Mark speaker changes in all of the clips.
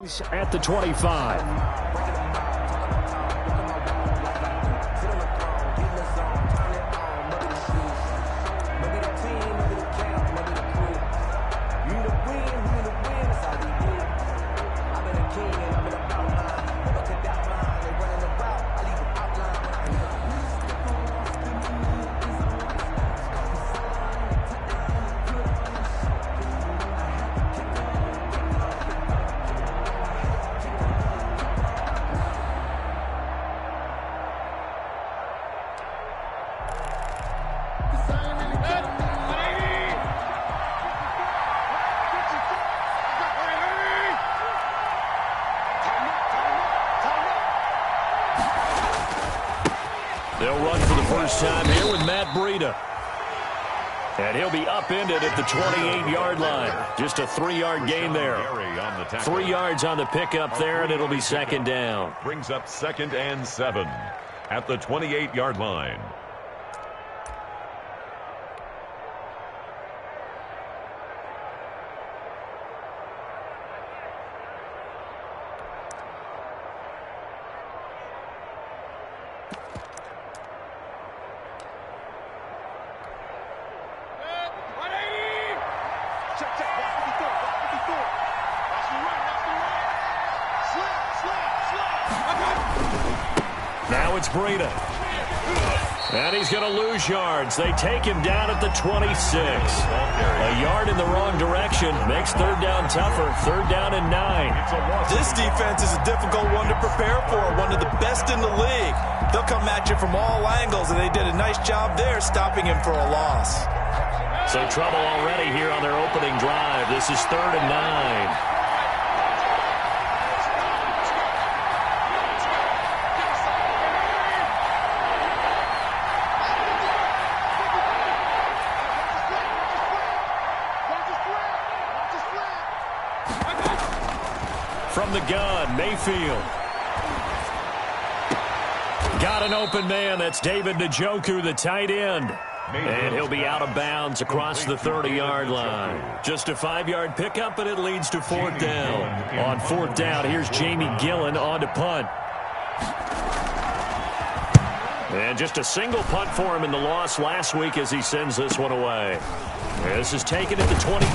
Speaker 1: At the 25. They'll run for the first time here with Matt Breida. And he'll be upended at the 28-yard line. Just a 3-yard gain there. 3 yards on the pickup there, and it'll be second down.
Speaker 2: Brings up 2nd and 7 at the 28-yard line.
Speaker 1: Now it's Breida. And he's going to lose yards. They take him down at the 26. A yard in the wrong direction makes third down tougher. Third down and 9.
Speaker 3: This defense is a difficult one to prepare for. One of the best in the league. They'll come at you from all angles, and they did a nice job there stopping him for a loss.
Speaker 1: So trouble already here on their opening drive. This is 3rd and 9. From the gun, Mayfield. Got an open man. That's David Njoku, the tight end. And he'll be out of bounds across the 30-yard line. Just a 5-yard pickup, and it leads to 4th down. On 4th down, here's Jamie Gillen on to punt. And just a single punt for him in the loss last week as he sends this one away. This is taken at the 23.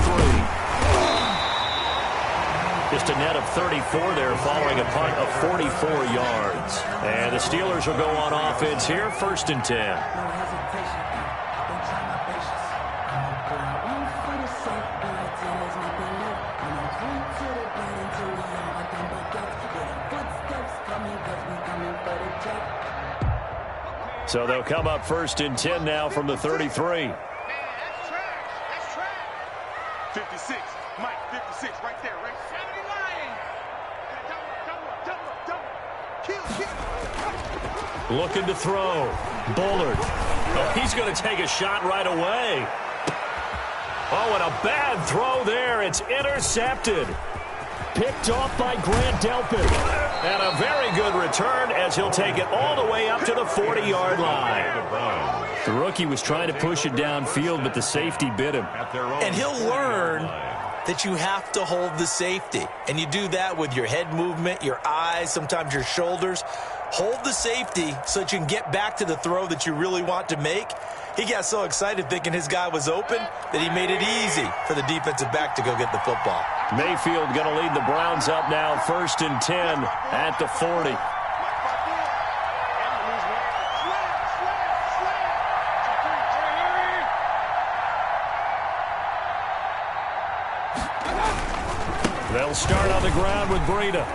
Speaker 1: Just a net of 34 there following a punt of 44 yards. And the Steelers will go on offense here, 1st and 10. So they'll come up 1st and 10 now from the 33.
Speaker 4: 56, Mike, 56, right there, right? 79.
Speaker 1: Looking to throw. Bullard. Oh, he's going to take a shot right away. Oh, and a bad throw there. It's intercepted. Picked off by Grant Delpit. And a very good return as he'll take it all the way up to the 40-yard line. The rookie was trying to push it downfield, but the safety bit him.
Speaker 3: And he'll learn that you have to hold the safety. And you do that with your head movement, your eyes, sometimes your shoulders. Hold the safety so that you can get back to the throw that you really want to make. He got so excited thinking his guy was open that he made it easy for the defensive back to go get the football.
Speaker 1: Mayfield going to lead the Browns up now, 1st and 10 at the 40. They'll start on the ground with Breida.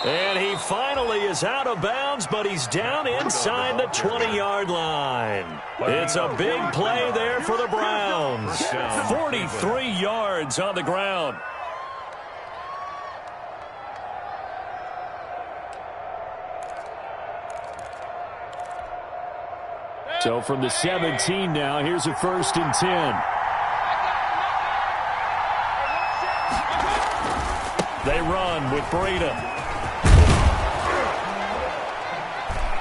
Speaker 1: And he finally is out of bounds, but he's down inside the 20-yard line. It's a big play there for the Browns. 43 yards on the ground. So from the 17 now, here's a 1st and 10. They run with Breida.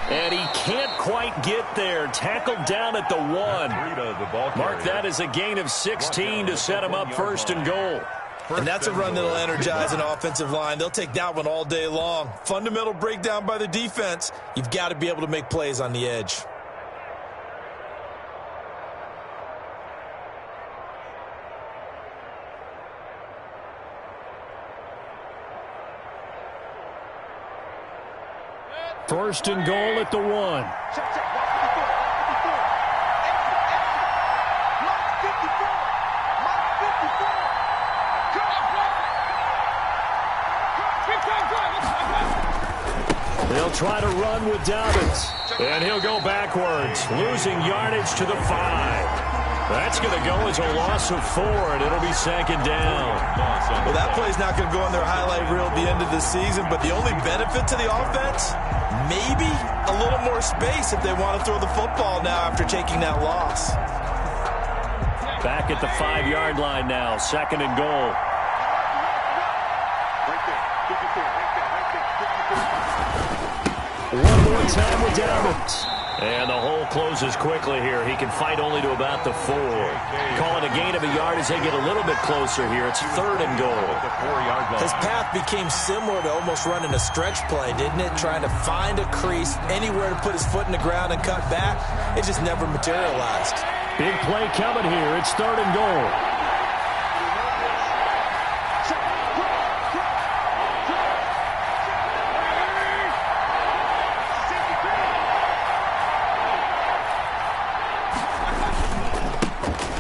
Speaker 1: And he can't quite get there. Tackled down at the 1. Mark that as a gain of 16 to set him up first and goal.
Speaker 3: And that's a run that'll energize an offensive line. They'll take that one all day long. Fundamental breakdown by the defense. You've got to be able to make plays on the edge.
Speaker 1: First and goal at the 1. They'll try to run with Dobbins. And he'll go backwards, losing yardage to the 5. That's going to go as a loss of 4, and it'll be second down.
Speaker 3: Well, that play's not going to go in their highlight reel at the end of the season, but the only benefit to the offense, maybe a little more space if they want to throw the football now after taking that loss.
Speaker 1: Back at the 5-yard line now, second and goal. One more time with Dobbins. And the hole closes quickly here. He can fight only to about the 4. Call it a gain of a yard as they get a little bit closer here. It's third and goal.
Speaker 3: His path became similar to almost running a stretch play, didn't it? Trying to find a crease, anywhere to put his foot in the ground and cut back. It just never materialized.
Speaker 1: Big play coming here. It's third and goal.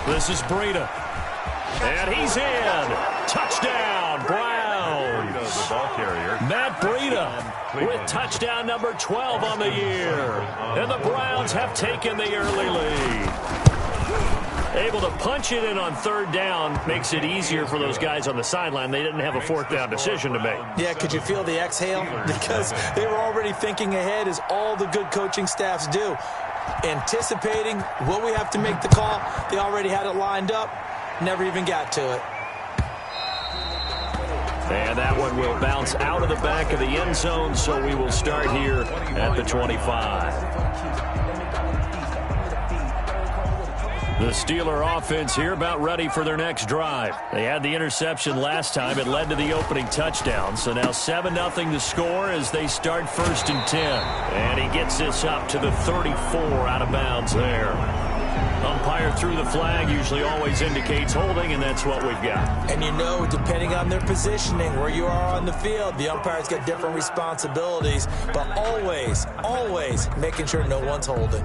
Speaker 1: This is Breida. And he's in. Touchdown, Browns. Matt Breida with touchdown number 12 on the year. And the Browns have taken the early lead. Able to punch it in on third down makes it easier for those guys on the sideline. They didn't have a fourth down decision to make.
Speaker 3: Yeah, could you feel the exhale? Because they were already thinking ahead, as all the good coaching staffs do. Anticipating, will we have to make the call? They already had it lined up, never even got to it.
Speaker 1: And that one will bounce out of the back of the end zone, so we will start here at the 25. The Steeler offense here about ready for their next drive. They had the interception last time. It led to the opening touchdown. So now 7-0 to score as they start first and 10. And he gets this up to the 34 out of bounds there. Umpire threw the flag, usually always indicates holding, and that's what we've got.
Speaker 3: And you know, depending on their positioning, where you are on the field, the umpire's got different responsibilities, but always, always making sure no one's holding.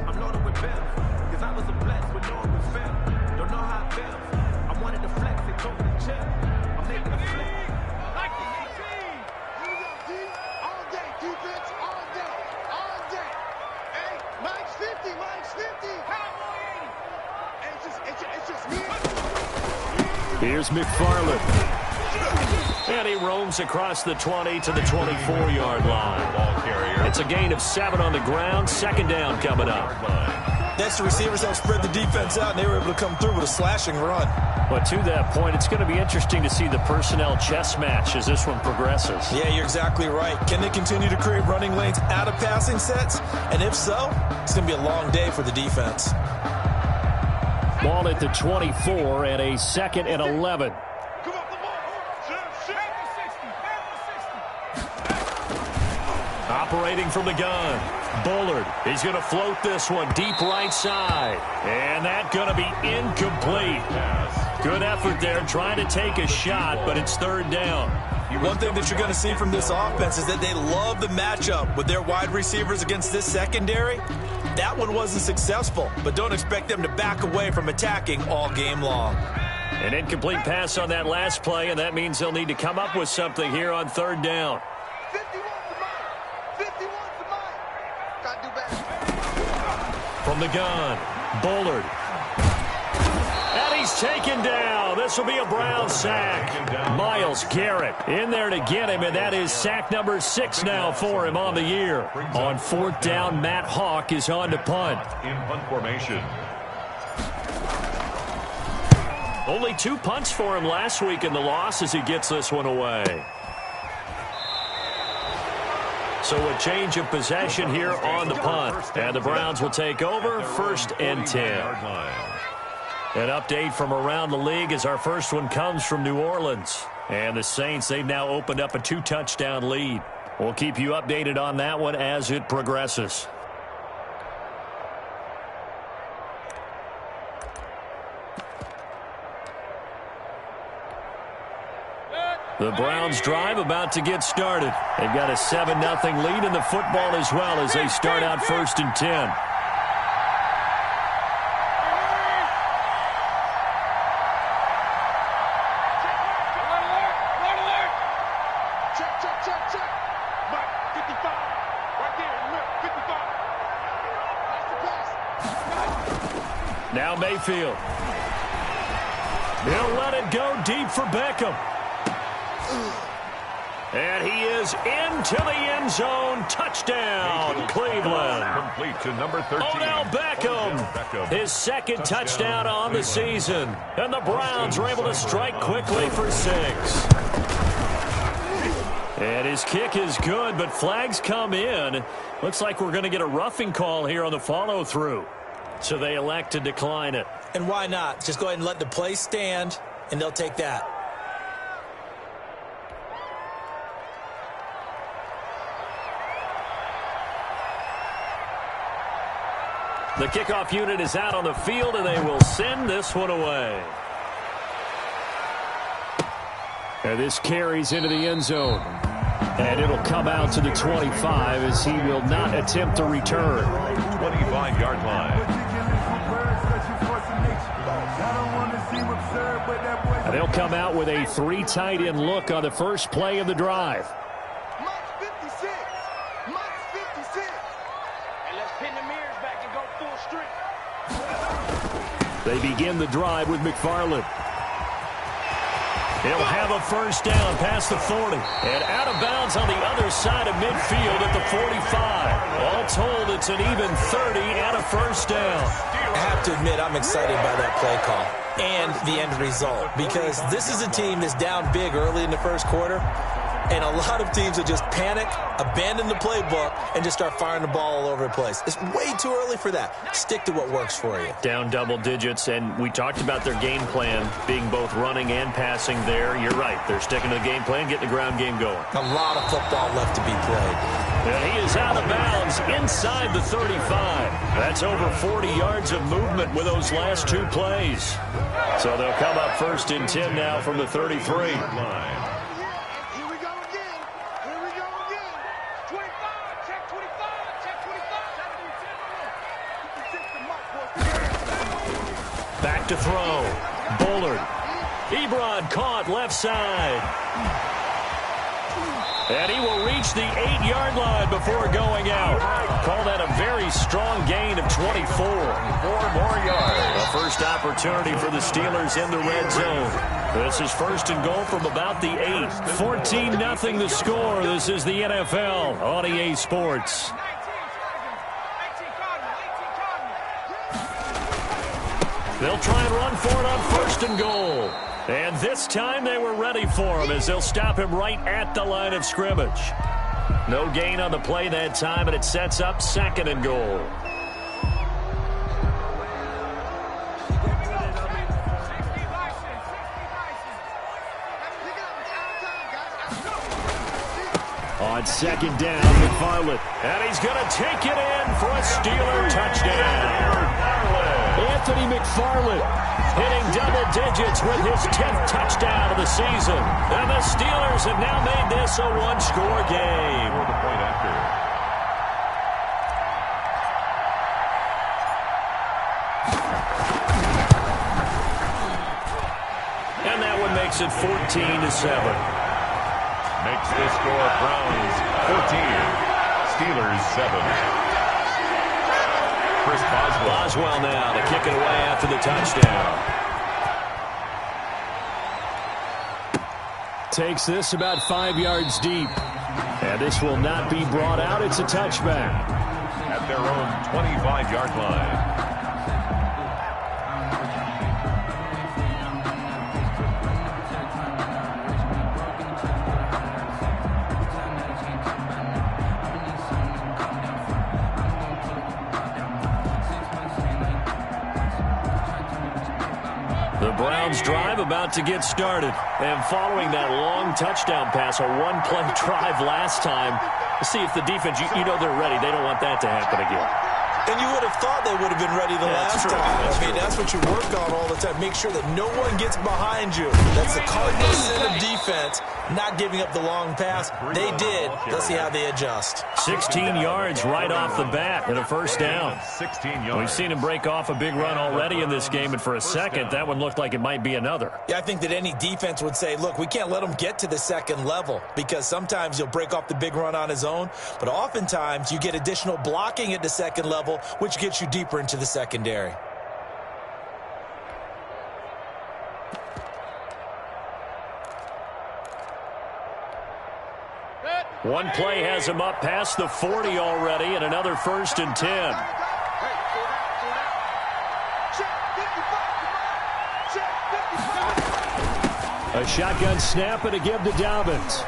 Speaker 1: Here's McFarland. And he roams across the 20 to the 24-yard line. It's a gain of 7 on the ground. Second down coming up.
Speaker 3: Next, the receivers helped spread the defense out, and they were able to come through with a slashing run.
Speaker 1: But to that point, it's going to be interesting to see the personnel chess match as this one progresses.
Speaker 3: Yeah, you're exactly right. Can they continue to create running lanes out of passing sets? And if so, it's going to be a long day for the defense.
Speaker 1: Ball at the 24 and a second and 11. Operating from the gun. Bullard. He's going to float this one deep right side. And that's going to be incomplete. Good effort there trying to take a shot, but it's third down.
Speaker 3: One thing that you're going to see from this offense is that they love the matchup with their wide receivers against this secondary. That one wasn't successful, but don't expect them to back away from attacking all game long.
Speaker 1: An incomplete pass on that last play, and that means they'll need to come up with something here on third down.
Speaker 4: 51 to Mike. Got to do better.
Speaker 1: From the gun, Bullard. And he's taken down. This will be a Brown sack. Myles Garrett in there to get him, and that is sack number 6 now for him on the year. On fourth down, Matt Hawk is on to punt.
Speaker 2: In punt formation.
Speaker 1: Only 2 punts for him last week in the loss as he gets this one away. So a change of possession here on the punt. And the Browns will take over, 1st and 10. An update from around the league as our first one comes from New Orleans. And the Saints, they've now opened up a 2-touchdown lead. We'll keep you updated on that one as it progresses. The Browns drive about to get started. They've got a 7-0 lead in the football as well as they start out 1st and 10. Now Mayfield. He'll let it go deep for Beckham. And he is into the end zone. Touchdown, Cleveland.
Speaker 2: Complete to number 13.
Speaker 1: Odell Beckham. His 2nd touchdown on the season. And the Browns are able to strike quickly for 6. And his kick is good, but flags come in. Looks like we're going to get a roughing call here on the follow-through. So they elect to decline it.
Speaker 3: And why not? Just go ahead and let the play stand, and they'll take that.
Speaker 1: The kickoff unit is out on the field, and they will send this one away. And this carries into the end zone. And it'll come out to the 25 as he will not attempt to return.
Speaker 2: 25-yard line.
Speaker 1: And they'll come out with a 3 tight end look on the first play of the drive. They begin the drive with McFarland. He'll have a first down past the 40. And out of bounds on the other side of midfield at the 45. All told, it's an even 30 and a first down.
Speaker 3: I have to admit, I'm excited by that play call and the end result, because this is a team that's down big early in the first quarter, and a lot of teams will just panic, abandon the playbook, and just start firing the ball all over the place. It's way too early for that. Stick to what works for you.
Speaker 1: Down double digits, and we talked about their game plan being both running and passing there. You're right. They're sticking to the game plan, getting the ground game going.
Speaker 3: A lot of football left to be played.
Speaker 1: And he is out of bounds inside the 35. That's over 40 yards of movement with those last 2 plays. So they'll come up 1st and 10 now from the 33. Back to throw. Bullard. Ebron caught left side. And he will reach the 8-yard line before going out. Call that a very strong gain of 24. 4 more yards. A first opportunity for the Steelers in the red zone. This is 1st and goal from about the 8. 14-0 the score. This is the NFL on EA Sports. They'll try and run for it on 1st and goal. And this time they were ready for him as they'll stop him right at the line of scrimmage. No gain on the play that time, and it sets up 2nd and goal. On 2nd down, McFarland. And he's going to take it in for a Steeler touchdown. Anthony McFarland hitting double digits with his 10th touchdown of the season. And the Steelers have now made this a 1-score game.
Speaker 2: For the point after.
Speaker 1: And that one makes it 14-7.
Speaker 2: Makes the score Browns 14, Steelers 7. Chris
Speaker 1: Boswell now to kick it away after the touchdown. Takes this about 5 yards deep. And this will not be brought out. It's a touchback.
Speaker 2: At their own 25-yard line.
Speaker 1: The Browns drive about to get started. And following that long touchdown pass, a one-play drive last time, see if the defense, you know they're ready. They don't want that to happen again.
Speaker 3: And you would have thought they would have been ready the last time. I mean, that's what you work on all the time. Make sure that no one gets behind you. That's the cardinal sin of defense, not giving up the long pass. They did. Let's see how they adjust.
Speaker 1: 16 yards right off the bat and a first down.
Speaker 2: 16 yards.
Speaker 1: We've seen him break off a big run already in this game, and for a second, that one looked like it might be another.
Speaker 3: Yeah, I think that any defense would say, look, we can't let him get to the second level because sometimes he'll break off the big run on his own, but oftentimes you get additional blocking at the second level, which gets you deeper into the secondary.
Speaker 1: One play has him up past the 40 already, and another 1st and 10. A shotgun snap and a give to Dobbins.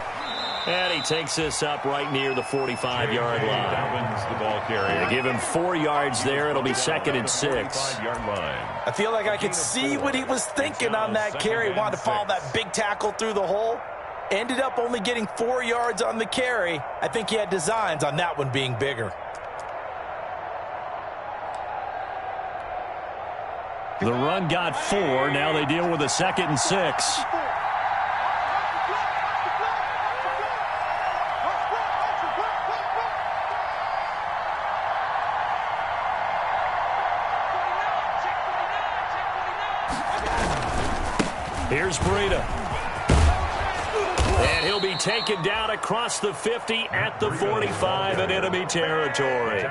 Speaker 1: And he takes this up right near the 45-yard line.
Speaker 2: Dobbins, the ball carrier.
Speaker 1: They give him 4 yards there. It'll be 2nd and 6.
Speaker 3: I feel like I could see what he was thinking on that carry. Wanted to follow that big tackle through the hole. Ended up only getting 4 yards on the carry. I think he had designs on that one being bigger.
Speaker 1: The run got 4. Now they deal with a 2nd and 6. Here's Breida. And he'll be taken down across the 50 at the 45 in enemy territory.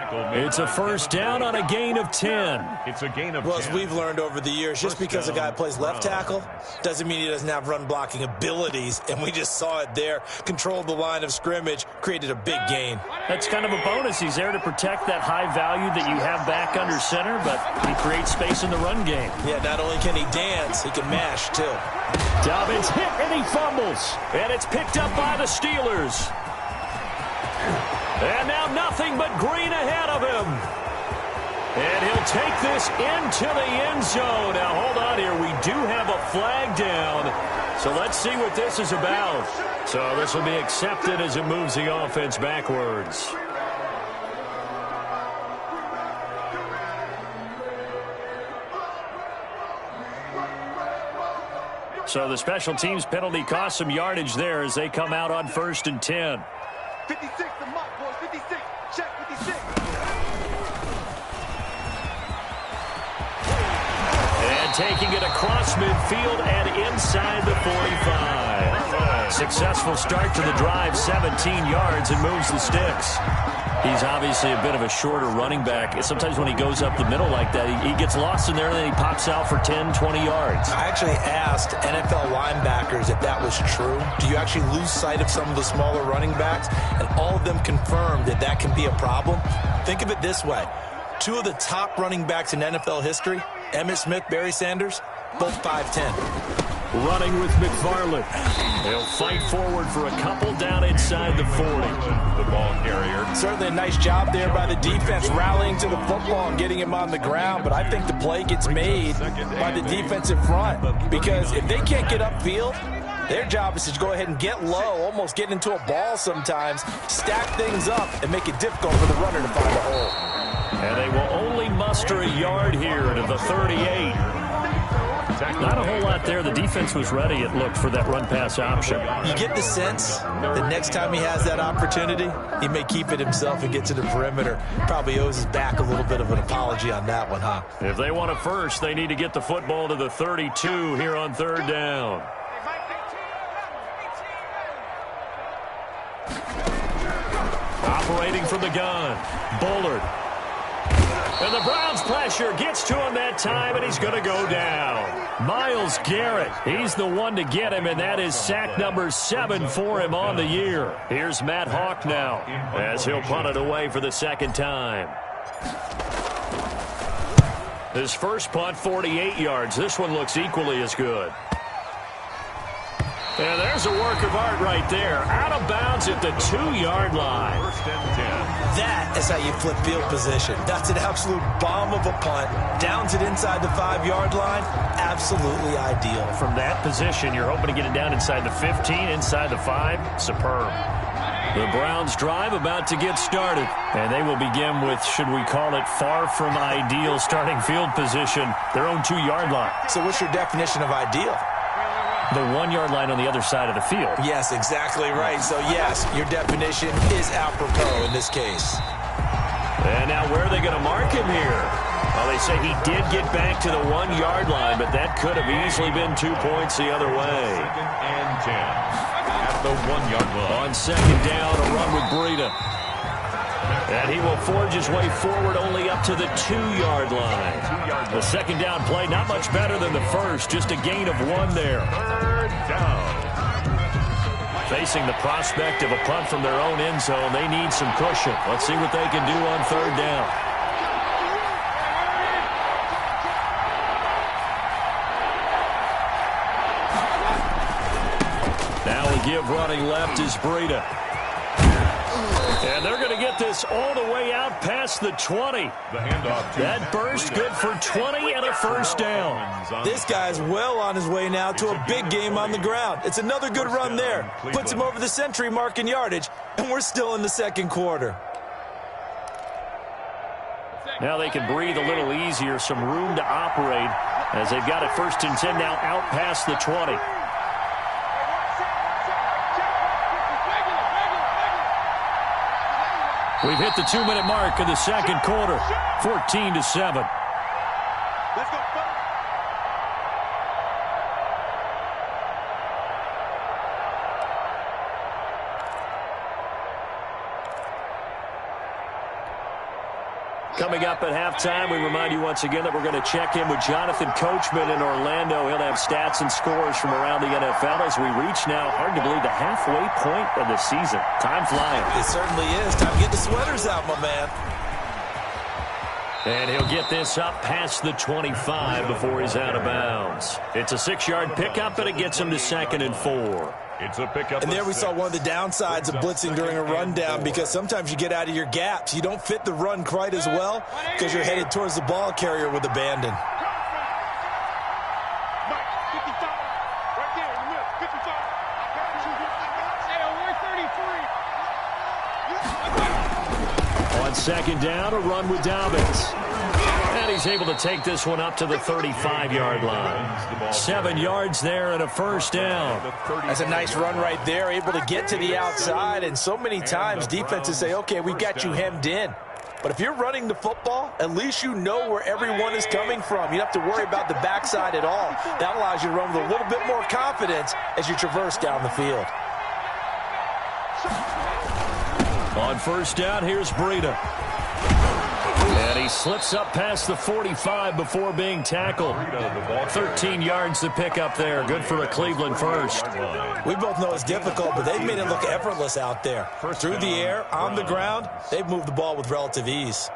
Speaker 1: It's a first down on a gain of 10.
Speaker 2: It's a gain of 10.
Speaker 3: Well, as we've learned over the years, just because a guy plays left tackle doesn't mean he doesn't have run blocking abilities. And we just saw it there. Controlled the line of scrimmage, created a big gain.
Speaker 1: That's kind of a bonus. He's there to protect that high value that you have back under center, but he creates space in the run game.
Speaker 3: Yeah, not only can he dance, he can mash, too.
Speaker 1: Dobbins hit and he fumbles. And it's picked up by the Steelers. And now nothing but green ahead of him. And he'll take this into the end zone. Now hold on here. We do have a flag down. So let's see what this is about. So this will be accepted as it moves the offense backwards. So the special teams penalty cost some yardage there as they come out on 1st and 10.
Speaker 4: 56 the mark, boys. 56. Check 56.
Speaker 1: And taking it across midfield and inside the 45. Successful start to the drive, 17 yards, and moves the sticks. He's obviously a bit of a shorter running back. Sometimes when he goes up the middle like that, he gets lost in there and then he pops out for 10, 20 yards.
Speaker 3: I actually asked NFL linebackers if that was true. Do you actually lose sight of some of the smaller running backs? And all of them confirmed that that can be a problem. Think of it this way. 2 of the top running backs in NFL history, Emmitt Smith, Barry Sanders, both 5'10".
Speaker 1: Running with McFarland. They'll fight forward for a couple down inside the 40.
Speaker 2: The ball carrier.
Speaker 3: Certainly a nice job there by the defense rallying to the football and getting him on the ground, but I think the play gets made by the defensive front because if they can't get upfield, their job is to go ahead and get low, almost get into a ball sometimes, stack things up, and make it difficult for the runner to find a hole.
Speaker 1: And they will only muster a yard here to the 38. Not a whole lot there. The defense was ready, it looked, for that run-pass option.
Speaker 3: You get the sense that next time he has that opportunity, he may keep it himself and get to the perimeter. Probably owes his back a little bit of an apology on that one, huh?
Speaker 1: If they want a first, they need to get the football to the 32 here on 3rd down. Operating from the gun, Bullard. And the Browns' pressure gets to him that time, and he's going to go down. Myles Garrett, he's the one to get him, and that is sack number 7 for him on the year. Here's Matt Hawk now as he'll punt it away for the 2nd time. His first punt, 48 yards. This one looks equally as good. And there's a work of art right there. Out of bounds at the 2-yard line.
Speaker 2: 1st and 10.
Speaker 3: That is how you flip field position. That's an absolute bomb of a punt. Downs it inside the 5-yard line. Absolutely ideal.
Speaker 1: From that position, you're hoping to get it down inside the 15, inside the 5. Superb. The Browns drive about to get started, and they will begin with, should we call it, far from ideal starting field position, their own 2-yard line.
Speaker 3: So what's your definition of ideal?
Speaker 1: The 1-yard line on the other side of the field.
Speaker 3: Yes, exactly right. So, yes, your definition is apropos in this case.
Speaker 1: And now where are they going to mark him here? Well, they say he did get back to the 1-yard line, but that could have easily been 2 points the other way.
Speaker 2: 2nd and 10 at the 1-yard line.
Speaker 1: On 2nd down, a run with Breida. And he will forge his way forward only up to the 2-yard line. The 2nd down play, not much better than the first, just a gain of 1 there.
Speaker 2: 3rd down.
Speaker 1: Facing the prospect of a punt from their own end zone, they need some cushion. Let's see what they can do on 3rd down. Now we give running left is Breida. And they're going to get this all the way out past the 20.
Speaker 2: The handoff.
Speaker 1: That burst good for 20 and a 1st down.
Speaker 3: This guy's well on his way now to a big game on the ground. It's another good run there. Puts him over the century mark in yardage, and we're still in the 2nd quarter.
Speaker 1: Now they can breathe a little easier, some room to operate as they've got it 1st and 10 now out past the 20. We've hit the 2-minute mark of the 2nd quarter, 14-7.
Speaker 4: Let's go.
Speaker 1: Coming up at halftime, we remind you once again that we're going to check in with Jonathan Coachman in Orlando. He'll have stats and scores from around the NFL as we reach now, hard to believe, the halfway point of the season. Time flying.
Speaker 3: It certainly is. Time to get the sweaters out, my man.
Speaker 1: And he'll get this up past the 25 before he's out of bounds. It's a 6-yard pickup, and it gets him to 2nd and 4.
Speaker 2: It's a pickup.
Speaker 3: And there we saw one of the downsides of blitzing during a rundown, because sometimes you get out of your gaps. You don't fit the run quite as well because you're headed towards the ball carrier with abandon.
Speaker 4: Mike, 55. Right there in the middle. 55. I got you. Hey, we're 33.
Speaker 1: On 2nd down, a run with Dobbins. And he's able to take this one up to the 35-yard line. 7 yards there and a 1st down.
Speaker 3: That's a nice run right there, able to get to the outside. And so many times defenses say, okay, we've got you hemmed in. But if you're running the football, at least you know where everyone is coming from. You don't have to worry about the backside at all. That allows you to run with a little bit more confidence as you traverse down the field.
Speaker 1: On 1st down, here's Breida. And he slips up past the 45 before being tackled. 13 yards to pick up there. Good for a Cleveland 1st.
Speaker 3: We both know it's difficult, but they've made it look effortless out there. Through the air, on the ground, they've moved the ball with relative ease.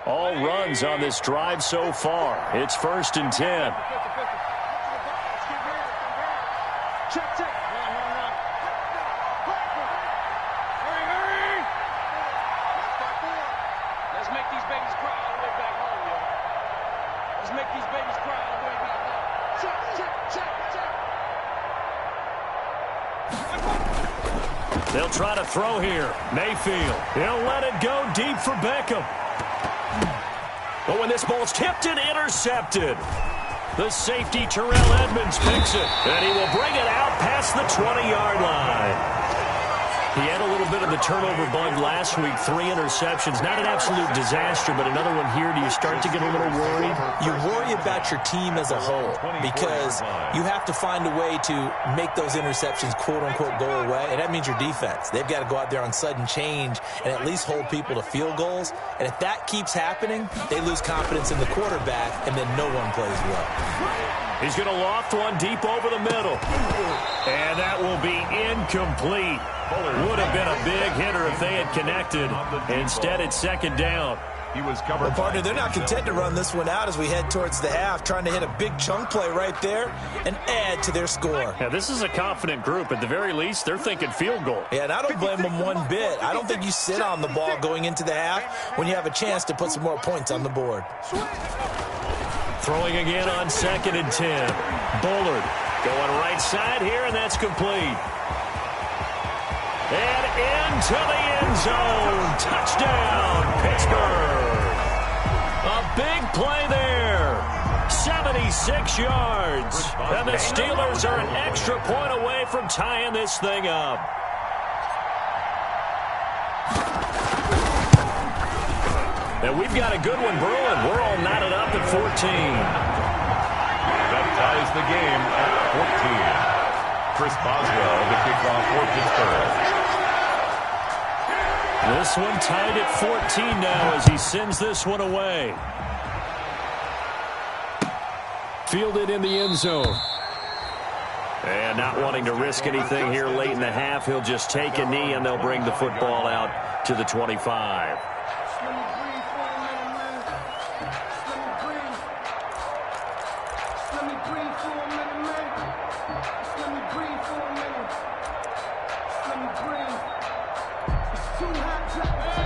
Speaker 1: All runs on this drive so far. It's 1st and 10.
Speaker 4: Check, check.
Speaker 1: They'll try to throw here. Mayfield. He'll let it go deep for Beckham. But when this ball's tipped and intercepted, the safety Terrell Edmonds picks it. And he will bring it out past the 20-yard line. He had a little bit of the turnover bug last week, 3 interceptions. Not an absolute disaster, but another one here. Do you start to get a little worried?
Speaker 3: You worry about your team as a whole because you have to find a way to make those interceptions, quote-unquote, go away, and that means your defense. They've got to go out there on sudden change and at least hold people to field goals. And if that keeps happening, they lose confidence in the quarterback, and then no one plays well.
Speaker 1: He's going to loft one deep over the middle. And that will be incomplete. Would have been a big hitter if they had connected. Instead, it's 2nd down.
Speaker 2: He was covered.
Speaker 3: Well, partner, they're not content to run this one out as we head towards the half, trying to hit a big chunk play right there and add to their score.
Speaker 1: Yeah, this is a confident group. At the very least, they're thinking field goal.
Speaker 3: Yeah, and I don't blame them one bit. I don't think you sit on the ball going into the half when you have a chance to put some more points on the board.
Speaker 1: Throwing again on 2nd and 10. Bullard going right side here, and that's complete. And into the end zone. Touchdown, Pittsburgh. A big play there. 76 yards. And the Steelers are an extra point away from tying this thing up. And we've got a good one brewing. We're all knotted up at 14.
Speaker 2: That ties the game at 14. Chris Boswell, the kickoff for Pittsburgh.
Speaker 1: This one tied at 14 now as he sends this one away. Fielded in the end zone. And not wanting to risk anything here late in the half, he'll just take a knee and they'll bring the football out to the 25.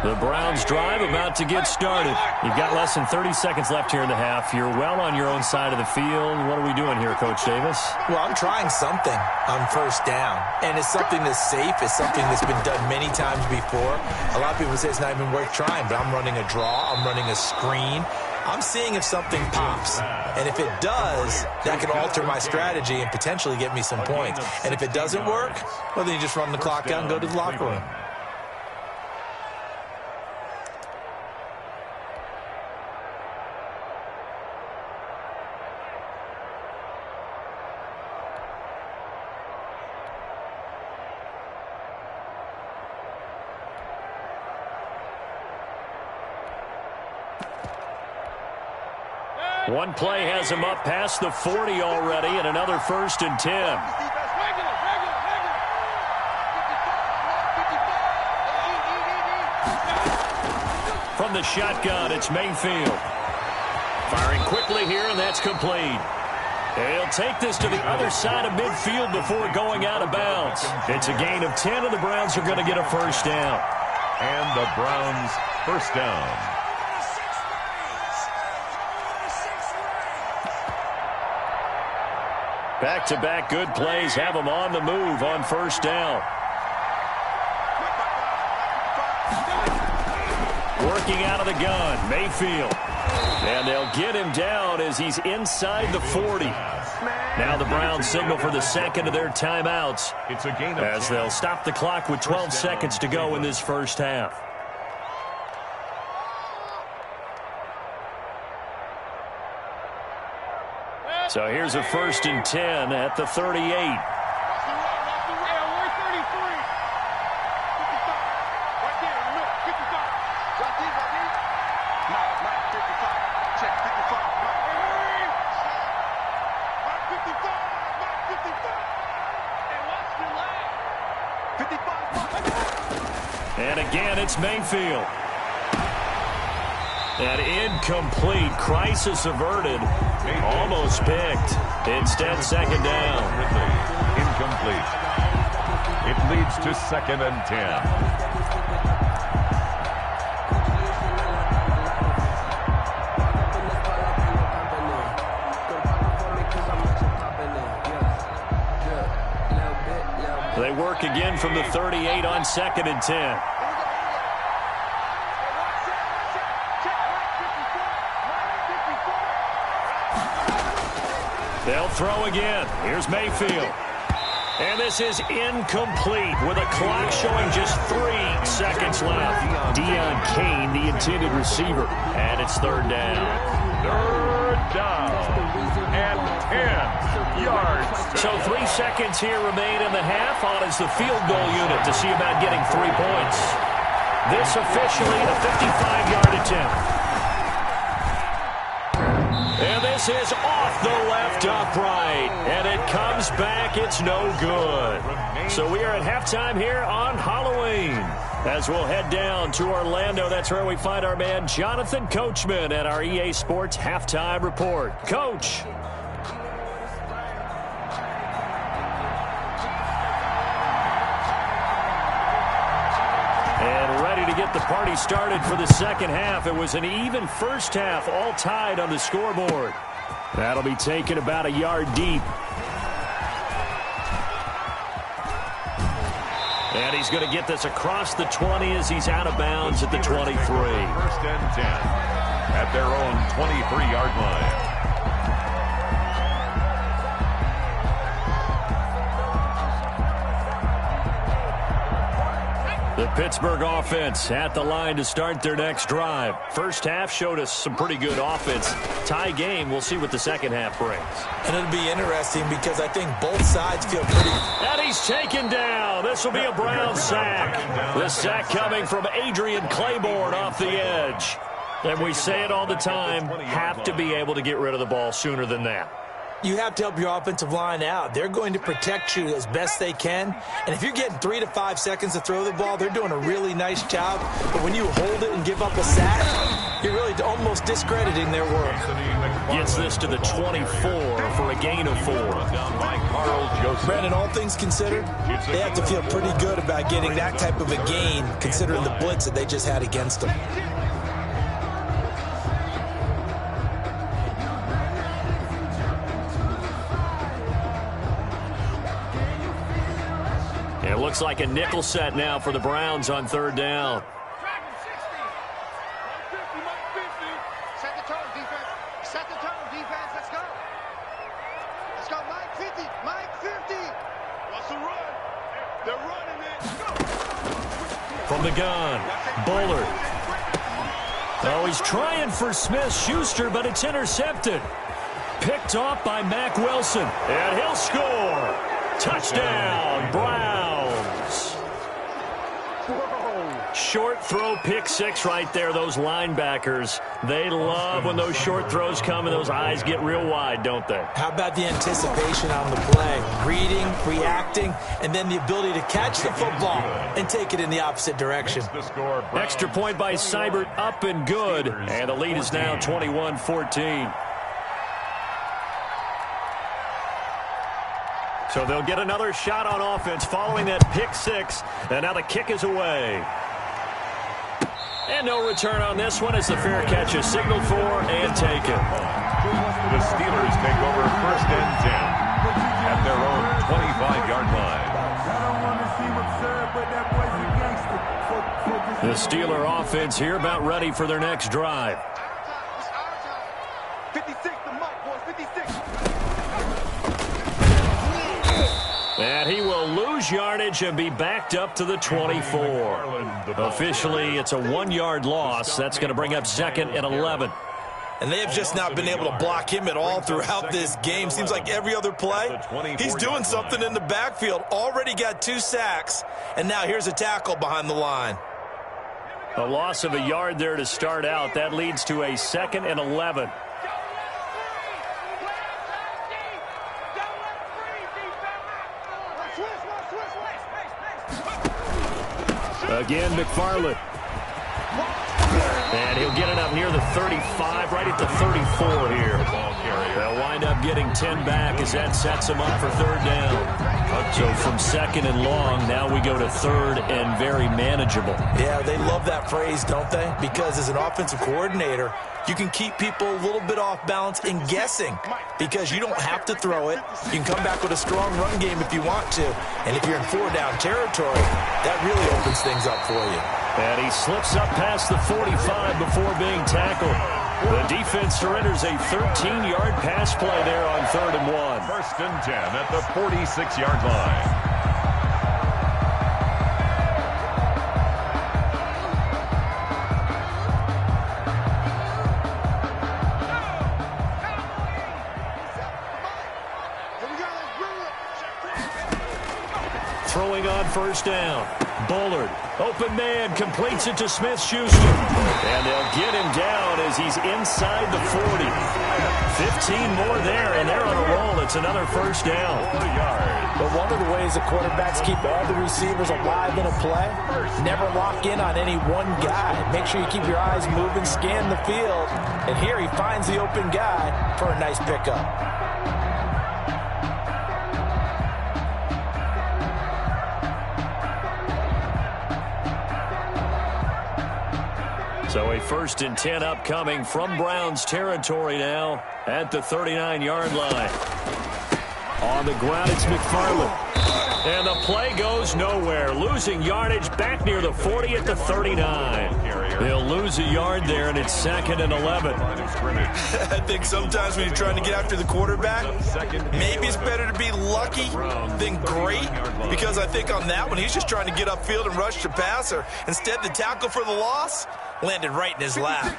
Speaker 1: The Browns drive about to get started. You've got less than 30 seconds left here in the half. You're well on your own side of the field. What are we doing here, Coach Davis?
Speaker 3: Well, I'm trying something on first down, and it's something that's safe. It's something that's been done many times before. A lot of people say it's not even worth trying, but I'm running a draw. I'm running a screen. I'm seeing if something pops, and if it does, that can alter my strategy and potentially get me some points. And if it doesn't work, well, then you just run the clock out and go to the locker room.
Speaker 1: One play has him up past the 40 already, and another 1st and 10. From the shotgun, it's Mayfield. Firing quickly here, and that's complete. He'll take this to the other side of midfield before going out of bounds. It's a gain of 10, and the Browns are going to get a first down.
Speaker 2: And the Browns first down.
Speaker 1: Back-to-back good plays have them on the move on first down. Working out of the gun, Mayfield. And they'll get him down as he's inside the 40. Now the Browns signal for the second of their timeouts
Speaker 2: It's a gain of
Speaker 1: as
Speaker 2: 10.
Speaker 1: they'll stop the clock with 12 seconds to go in this first half. So here's a 1st and 10 at the 38. And again, it's Mayfield. And incomplete. Crisis averted. Almost picked. Instead, second down.
Speaker 2: Incomplete. It leads to 2nd and 10.
Speaker 1: They work again from the 38 on 2nd and 10. They'll throw again. Here's Mayfield. And this is incomplete with a clock showing just 3 seconds left. Deion Kane, the intended receiver. And it's 3rd down.
Speaker 2: 3rd down. And 10 yards.
Speaker 1: So 3 seconds here remain in the half. On is the field goal unit to see about getting 3 points. This officially a 55-yard attempt. And this is off the left upright. And it comes back. It's no good. So we are at halftime here on Halloween. As we'll head down to Orlando, that's where we find our man Jonathan Coachman at our EA Sports Halftime Report. Coach. And ready to get the party started for the second half. It was an even first half, all tied on the scoreboard. That'll be taken about a yard deep. And he's going to get this across the 20 as he's out of bounds at the 23.
Speaker 2: First and 10 at their own 23-yard line.
Speaker 1: The Pittsburgh offense at the line to start their next drive. First half showed us some pretty good offense. Tie game, we'll see what the second half brings.
Speaker 3: And it'll be interesting because I think both sides feel pretty...
Speaker 1: And he's taken down. This will be a Brown sack. The sack coming from Adrian Claiborne off the edge. And we say it all the time, have to be able to get rid of the ball sooner than that.
Speaker 3: You have to help your offensive line out. They're going to protect you as best they can. And if you're getting 3 to 5 seconds to throw the ball, they're doing a really nice job. But when you hold it and give up a sack, you're really almost discrediting their work.
Speaker 1: Gets this to the 24 for a gain of 4.
Speaker 3: Brandon, all things considered, they have to feel pretty good about getting that type of a gain, considering the blitz that they just had against them.
Speaker 1: It looks like a nickel set now for the Browns on third down.
Speaker 5: Set the tone, defense. Set the tone, defense. Let's go. Let's go, Mike 50. Mike 50. What's the run? They're running it.
Speaker 1: From the gun, Bullard. Oh, he's trying for Smith-Schuster, but it's intercepted. Picked off by Mack Wilson. And he'll score. Touchdown, Browns. Short throw, pick six right there. Those linebackers, they love when those short throws come and those eyes get real wide, don't they?
Speaker 3: How about the anticipation on the play? Reading, reacting, and then the ability to catch the football and take it in the opposite direction.
Speaker 1: Extra point by Seibert, up and good. And the lead is now 21-14. So they'll get another shot on offense following that pick six. And now the kick is away. And no return on this one as the fair catch is signaled for and taken.
Speaker 2: The Steelers take over first and 10 at their own 25-yard line.
Speaker 1: The Steeler offense here about ready for their next drive.
Speaker 5: It's our time. 56 to Mike, boys. 56.
Speaker 1: And he will lose yardage and be backed up to the 24. Officially, it's a 1-yard loss. That's going to bring up second and 11.
Speaker 3: And they have just not been able to block him at all throughout this game. Seems like every other play, he's doing something in the backfield. Already got 2 sacks, and now here's a tackle behind the line.
Speaker 1: A loss of a yard there to start out. That leads to a second and 11. Again, McFarland. And he'll get it up near the 35, right at the 34 here. They'll wind up getting 10 back as that sets him up for third down. So from second and long, now we go to third and very manageable.
Speaker 3: Yeah, they love that phrase, don't they? Because as an offensive coordinator, you can keep people a little bit off balance and guessing because you don't have to throw it. You can come back with a strong run game if you want to. And if you're in 4-down territory, that really opens things up for you.
Speaker 1: And he slips up past the 45 before being tackled. The defense surrenders a 13-yard pass play there on 3rd and 1.
Speaker 2: First and 10 at the 46-yard line.
Speaker 1: Throwing on first down, Bullard. Open man completes it to Smith-Schuster. And they'll get him down as he's inside the 40. 15 more there, and they're on a roll. It's another first down.
Speaker 3: But one of the ways the quarterbacks keep all the receivers alive in a play, never lock in on any one guy. Make sure you keep your eyes moving, scan the field. And here he finds the open guy for a nice pickup.
Speaker 1: So a 1st and 10 upcoming from Browns territory now at the 39-yard line. On the ground, it's McFarland. And the play goes nowhere. Losing yardage back near the 40 at the 39. They'll lose a yard there, and it's 2nd and 11.
Speaker 3: I think sometimes when you're trying to get after the quarterback, maybe it's better to be lucky than great, because I think on that one, he's just trying to get upfield and rush the passer. Instead, the tackle for the loss landed right in his lap.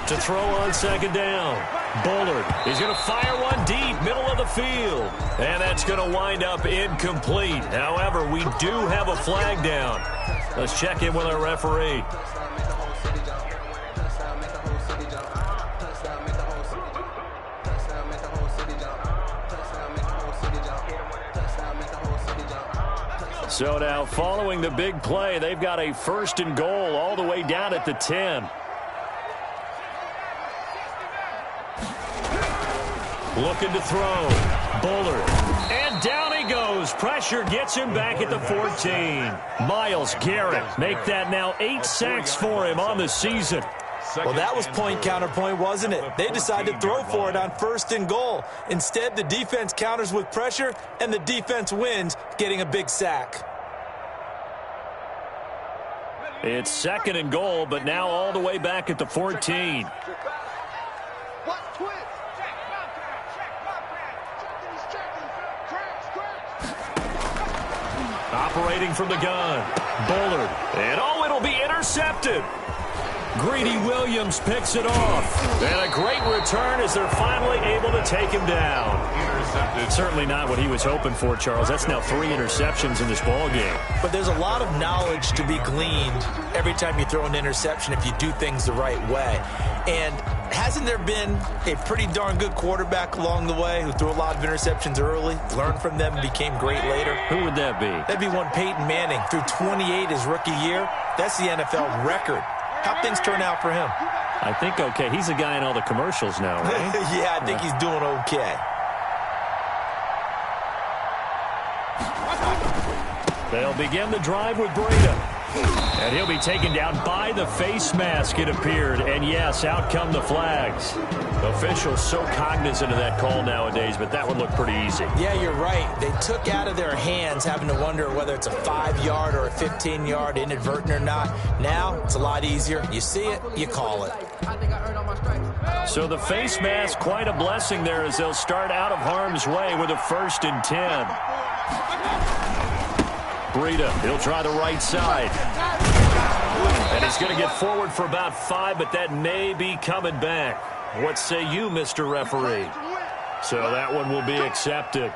Speaker 1: To throw on 2nd down. Bullard. He's going to fire one deep, middle of the field. And that's going to wind up incomplete. However, we do have a flag down. Let's check in with our referee. So now, following the big play, they've got a 1st and goal all the way down at the 10. Looking to throw. Bullard. And down he goes. Pressure gets him back at the 14. Myles Garrett make that now 8 sacks for him on the season.
Speaker 3: Well, that was point counterpoint, wasn't it? They decided to throw for it on 1st and goal. Instead, the defense counters with pressure, and the defense wins, getting a big sack.
Speaker 1: It's 2nd and goal, but now all the way back at the 14. Operating from the gun. Bullard. And oh, it'll be intercepted. Greedy Williams picks it off. And a great return as they're finally able to take him down. Intercepted. Certainly not what he was hoping for, Charles. That's now 3 interceptions in this ball game.
Speaker 3: But there's a lot of knowledge to be gleaned every time you throw an interception if you do things the right way. And hasn't there been a pretty darn good quarterback along the way who threw a lot of interceptions early, learned from them, and became great later?
Speaker 1: Who would that be?
Speaker 3: That'd be one Peyton Manning. Threw 28 his rookie year. That's the NFL record. How'd things turn out for him?
Speaker 1: I think okay. He's a guy in all the commercials now, right?
Speaker 3: Yeah, I think he's doing okay.
Speaker 1: They'll begin the drive with Breida. And he'll be taken down by the face mask, it appeared. And yes, out come the flags. Officials so cognizant of that call nowadays, but that would look pretty easy.
Speaker 3: Yeah, you're right. They took out of their hands having to wonder whether it's a 5-yard or a 15-yard, inadvertent or not. Now, it's a lot easier. You see it, you call it.
Speaker 1: So the face mask, quite a blessing there as they'll start out of harm's way with a 1st and 10. Breida, he'll try the right side. And he's going to get forward for about 5, but that may be coming back. What say you, Mr. Referee? So that one will be accepted.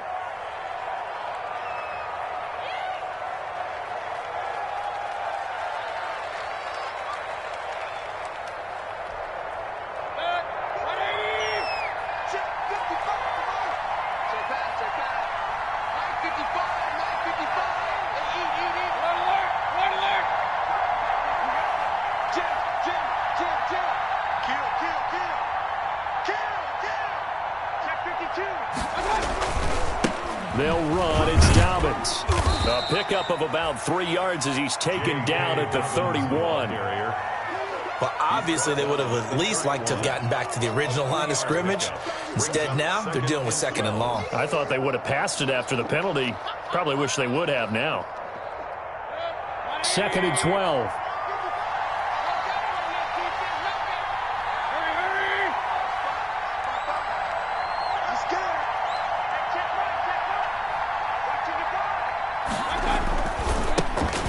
Speaker 1: They'll run. It's Dobbins. A pickup of about 3 yards as he's taken down at the 31.
Speaker 3: Well, obviously, they would have at least liked to have gotten back to the original line of scrimmage. Instead, now, they're dealing with 2nd and long.
Speaker 1: I thought they would have passed it after the penalty. Probably wish they would have now. 2nd and 12.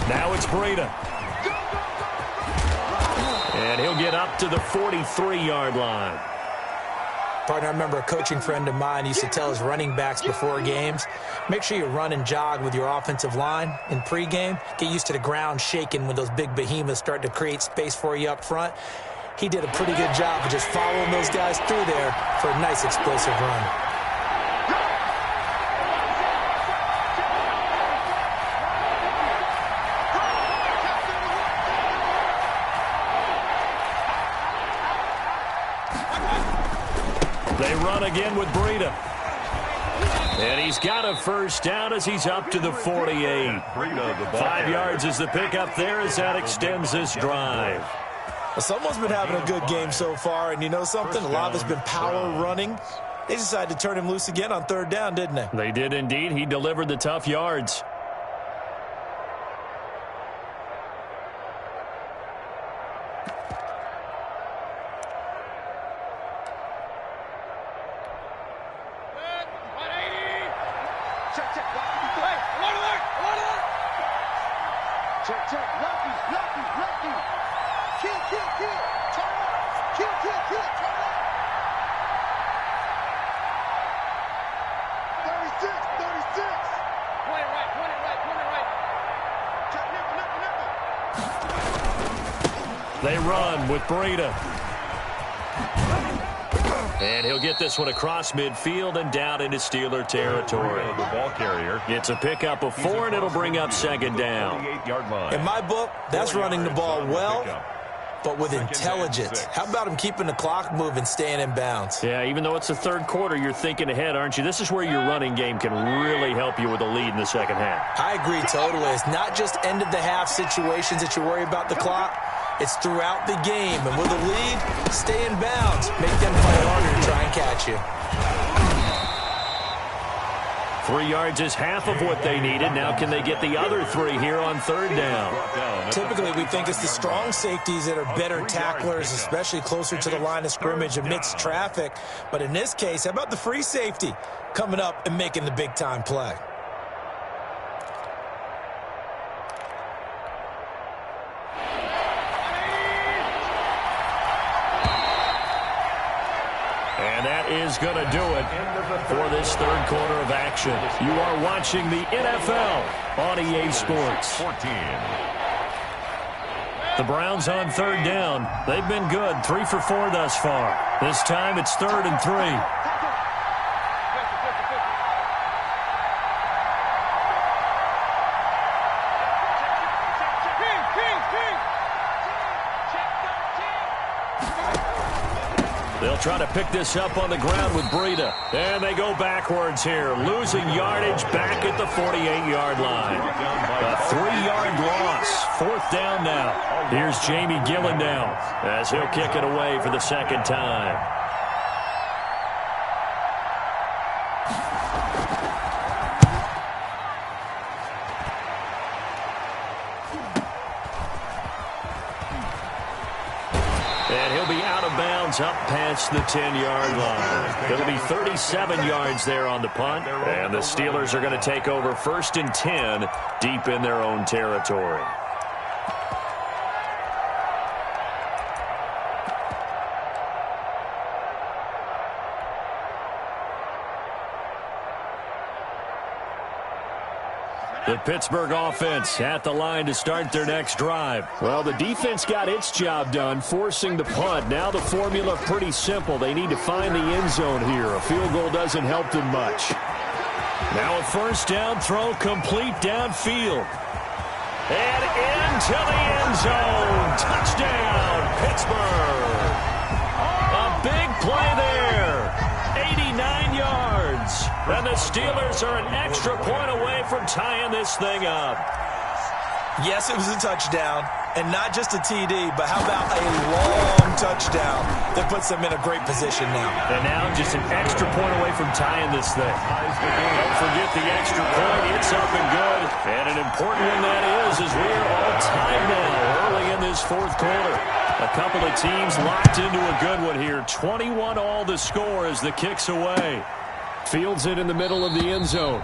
Speaker 1: Now it's Breida. And he'll get up to the 43-yard line.
Speaker 3: Partner, I remember a coaching friend of mine used to tell his running backs before games, make sure you run and jog with your offensive line in pregame. Get used to the ground shaking when those big behemoths start to create space for you up front. He did a pretty good job of just following those guys through there for a nice explosive run.
Speaker 1: They run again with Breida. And he's got a first down as he's up to the 48. 5 yards is the pickup there as that extends this drive.
Speaker 3: Well, someone's been having a good game so far, and you know something? A lot of it's been power running. They decided to turn him loose again on third down, didn't they?
Speaker 1: They did indeed. He delivered the tough yards. They run with Breida. And he'll get this one across midfield and down into Steeler territory.
Speaker 2: The ball carrier.
Speaker 1: It's a pickup of 4, and it'll bring up second down.
Speaker 3: In my book, that's running the ball well, but with intelligence. How about him keeping the clock moving, staying in bounds?
Speaker 1: Yeah, even though it's the third quarter, you're thinking ahead, aren't you? This is where your running game can really help you with a lead in the second half.
Speaker 3: I agree totally. It's not just end-of-the-half situations that you worry about the clock. It's throughout the game. And with a lead, stay in bounds. Make them play harder to try and catch you.
Speaker 1: 3 yards is half of what they needed. Now can they get the other 3 here on third down?
Speaker 3: Typically, we think it's the strong safeties that are better tacklers, especially closer to the line of scrimmage amidst traffic. But in this case, how about the free safety coming up and making the big-time play?
Speaker 1: Is going to do it for this third quarter of action. You are watching the NFL on EA Sports.
Speaker 2: 14.
Speaker 1: The Browns on third down. They've been good, 3 for 4 thus far. This time it's 3rd and 3. They'll try to pick this up on the ground with Breida. And they go backwards here, losing yardage back at the 48-yard line. A 3-yard loss. 4th down now. Here's Jamie Gillen now as he'll kick it away for the second time. Up past the 10-yard line. It'll be 37 yards there on the punt, and the Steelers are going to take over 1st and 10 deep in their own territory. The Pittsburgh offense at the line to start their next drive. Well, the defense got its job done, forcing the punt. Now the formula pretty simple. They need to find the end zone here. A field goal doesn't help them much. Now a first down throw complete downfield. And into the end zone. Touchdown, Pittsburgh. A big play there. 89 yards. And the Steelers are an extra point away from tying this thing up.
Speaker 3: Yes, it was a touchdown. And not just a TD, but how about a long touchdown that puts them in a great position now.
Speaker 1: And now just an extra point away from tying this thing. Don't forget the extra point. It's up and good. And an important one that is, as we are all tied now early in this 4th quarter. A couple of teams locked into a good one here. 21 all to score as the kick's away. Fields it in the middle of the end zone.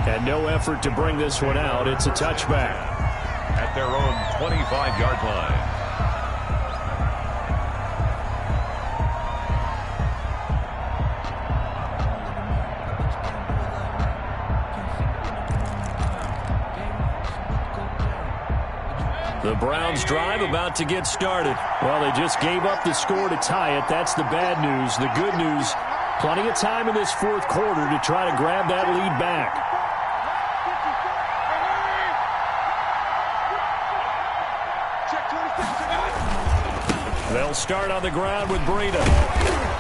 Speaker 1: And no effort to bring this one out. It's a touchback.
Speaker 2: At their own 25-yard line.
Speaker 1: The Browns drive about to get started. Well, they just gave up the score to tie it. That's the bad news. The good news, plenty of time in this fourth quarter to try to grab that lead back. They'll start on the ground with Breida.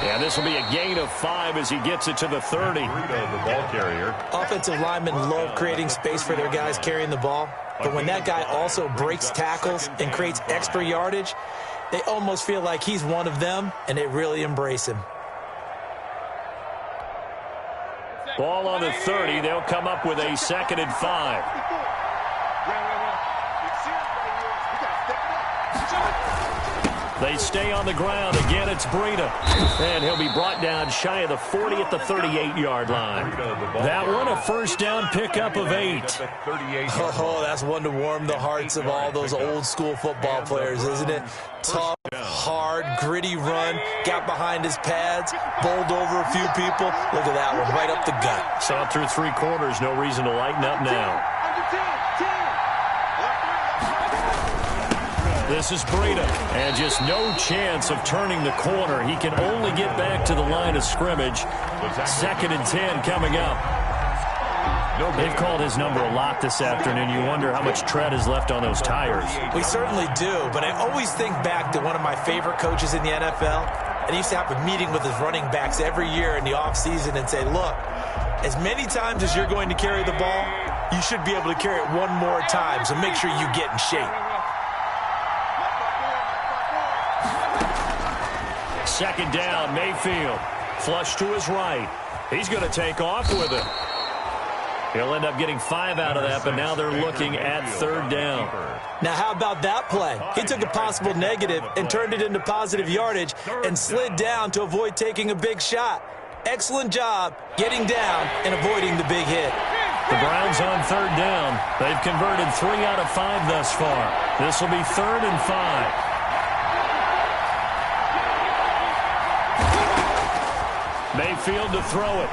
Speaker 1: And this will be a gain of 5 as he gets it to the 30.
Speaker 2: Breida, the ball carrier.
Speaker 3: Offensive linemen love creating space for their guys carrying the ball. But when that guy also breaks tackles and creates extra yardage, they almost feel like he's one of them, and they really embrace him.
Speaker 1: Ball on the 30. They'll come up with a 2nd and 5. They stay on the ground. Again, it's Breida. And he'll be brought down shy of the 40 at the 38-yard line. That one, a first down pickup of 8.
Speaker 3: Oh, that's one to warm the hearts of all those old-school football players, isn't it? Tough, hard, gritty run. Got behind his pads, bowled over a few people. Look at that one, right up the gut.
Speaker 1: Saw it through 3 quarters. No reason to lighten up now. This is Breida, and just no chance of turning the corner. He can only get back to the line of scrimmage. 2nd and 10 coming up. They've called his number a lot this afternoon. You wonder how much tread is left on those tires.
Speaker 3: We certainly do, but I always think back to one of my favorite coaches in the NFL, and he used to have a meeting with his running backs every year in the offseason and say, look, as many times as you're going to carry the ball, you should be able to carry it one more time, so make sure you get in shape.
Speaker 1: 2nd down, Mayfield. Flush to his right. He's going to take off with it. He'll end up getting 5 out of that, but now they're looking at 3rd down.
Speaker 3: Now, how about that play? He took a possible negative and turned it into positive yardage and slid down to avoid taking a big shot. Excellent job getting down and avoiding the big hit.
Speaker 1: The Browns on 3rd down. They've converted 3 out of 5 thus far. This will be 3rd and 5. Mayfield to throw it.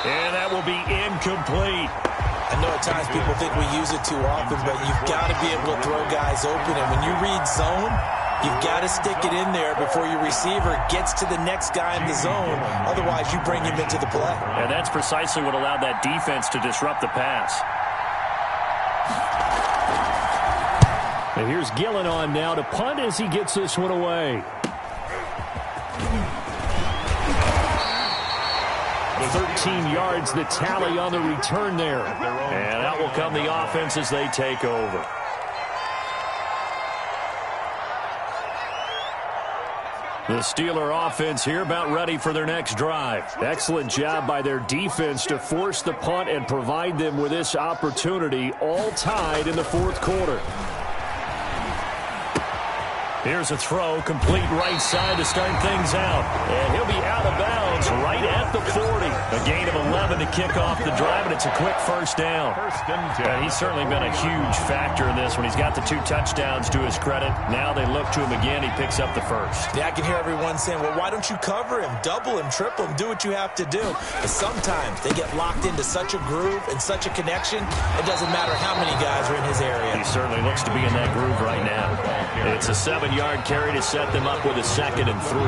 Speaker 1: And that will be incomplete.
Speaker 3: I know at times people think we use it too often, but you've got to be able to throw guys open. And when you read zone, you've got to stick it in there before your receiver gets to the next guy in the zone. Otherwise, you bring him into the play.
Speaker 1: And that's precisely what allowed that defense to disrupt the pass. And here's Gillen on now to punt as he gets this one away. 13 yards the tally on the return there. And out will come the offense as they take over. The Steeler offense here about ready for their next drive. Excellent job by their defense to force the punt and provide them with this opportunity, all tied in the 4th quarter. Here's a throw, complete right side to start things out. And he'll be out of bounds right at the 40. A gain of 11 to kick off the drive, and it's a quick first down. And he's certainly been a huge factor in this when he's got the 2 touchdowns to his credit. Now they look to him again. He picks up the first.
Speaker 3: Yeah, I can hear everyone saying, well, why don't you cover him? Double him, triple him, do what you have to do. But sometimes they get locked into such a groove and such a connection, it doesn't matter how many guys are in his area.
Speaker 1: He certainly looks to be in that groove right now. It's a 7-yard carry to set them up with a 2nd and 3.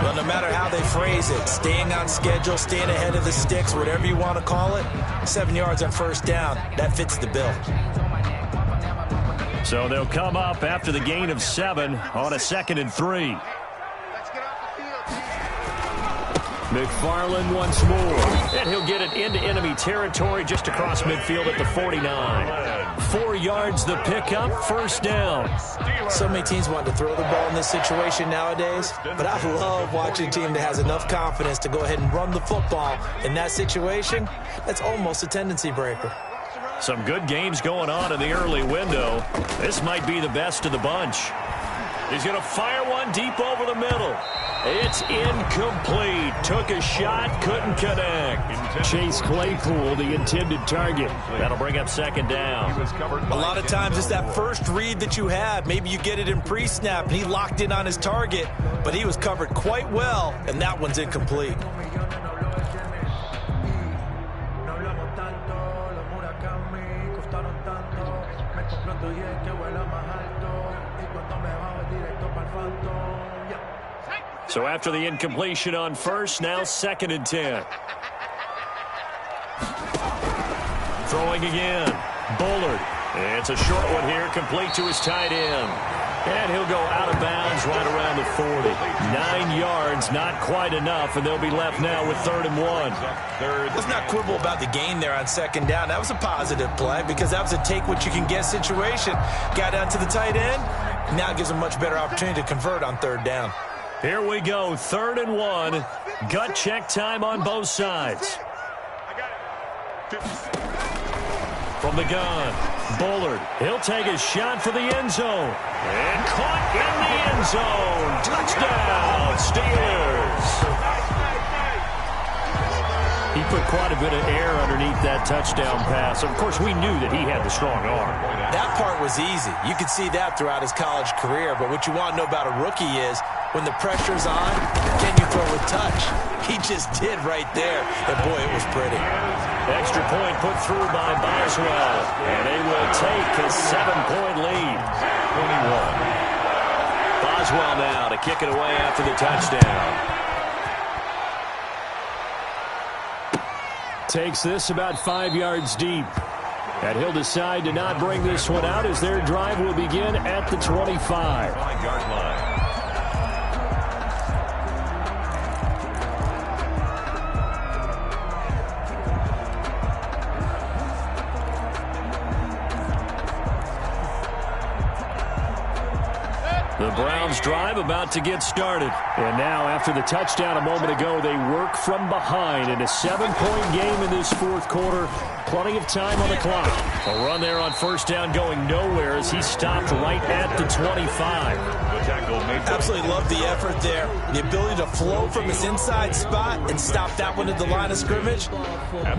Speaker 3: Well, no matter how they phrase it, staying on schedule, staying ahead of the sticks, whatever you want to call it, 7 yards on first down, that fits the bill.
Speaker 1: So they'll come up after the gain of 7 on a 2nd and 3. McFarland once more. And he'll get it into enemy territory just across midfield at the 49. 4 yards the pickup, first down.
Speaker 3: So many teams want to throw the ball in this situation nowadays, but I love watching a team that has enough confidence to go ahead and run the football. In that situation, that's almost a tendency breaker.
Speaker 1: Some good games going on in the early window. This might be the best of the bunch. He's going to fire one deep over the middle. It's incomplete. Took a shot, couldn't connect. Chase Claypool, the intended target. That'll bring up 2nd down.
Speaker 3: A lot of times it's that first read that you have. Maybe you get it in pre-snap, and he locked in on his target, but he was covered quite well, and that one's incomplete.
Speaker 1: So after the incompletion on first, now 2nd and 10. Throwing again. Bullard. It's a short one here, complete to his tight end. And he'll go out of bounds right around the 40. 9 yards, not quite enough, and they'll be left now with 3rd and 1.
Speaker 3: Let's not quibble about the gain there on 2nd down. That was a positive play because that was a take-what-you-can-get situation. Got out to the tight end. Now it gives them much better opportunity to convert on 3rd down.
Speaker 1: Here we go, 3rd and 1. Gut check time on both sides. From the gun, Bullard. He'll take a shot for the end zone. And caught in the end zone. Touchdown, Steelers. He put quite a bit of air underneath that touchdown pass. Of course, we knew that he had the strong arm.
Speaker 3: That part was easy. You could see that throughout his college career. But what you want to know about a rookie is when the pressure's on, can you throw with touch? He just did right there. And, boy, it was pretty.
Speaker 1: Extra point put through by Boswell. And they will take a 7-point lead. 21. Boswell now to kick it away after the touchdown. Takes this about 5 yards deep. And he'll decide to not bring this one out as their drive will begin at the 25.
Speaker 2: 5-yard line.
Speaker 1: The Browns drive about to get started. And now, after the touchdown a moment ago, they work from behind in a 7-point game in this 4th quarter. Plenty of time on the clock. A run there on 1st down going nowhere as he stopped right at the 25.
Speaker 3: Absolutely love the effort there. The ability to flow from his inside spot and stop that one at the line of scrimmage.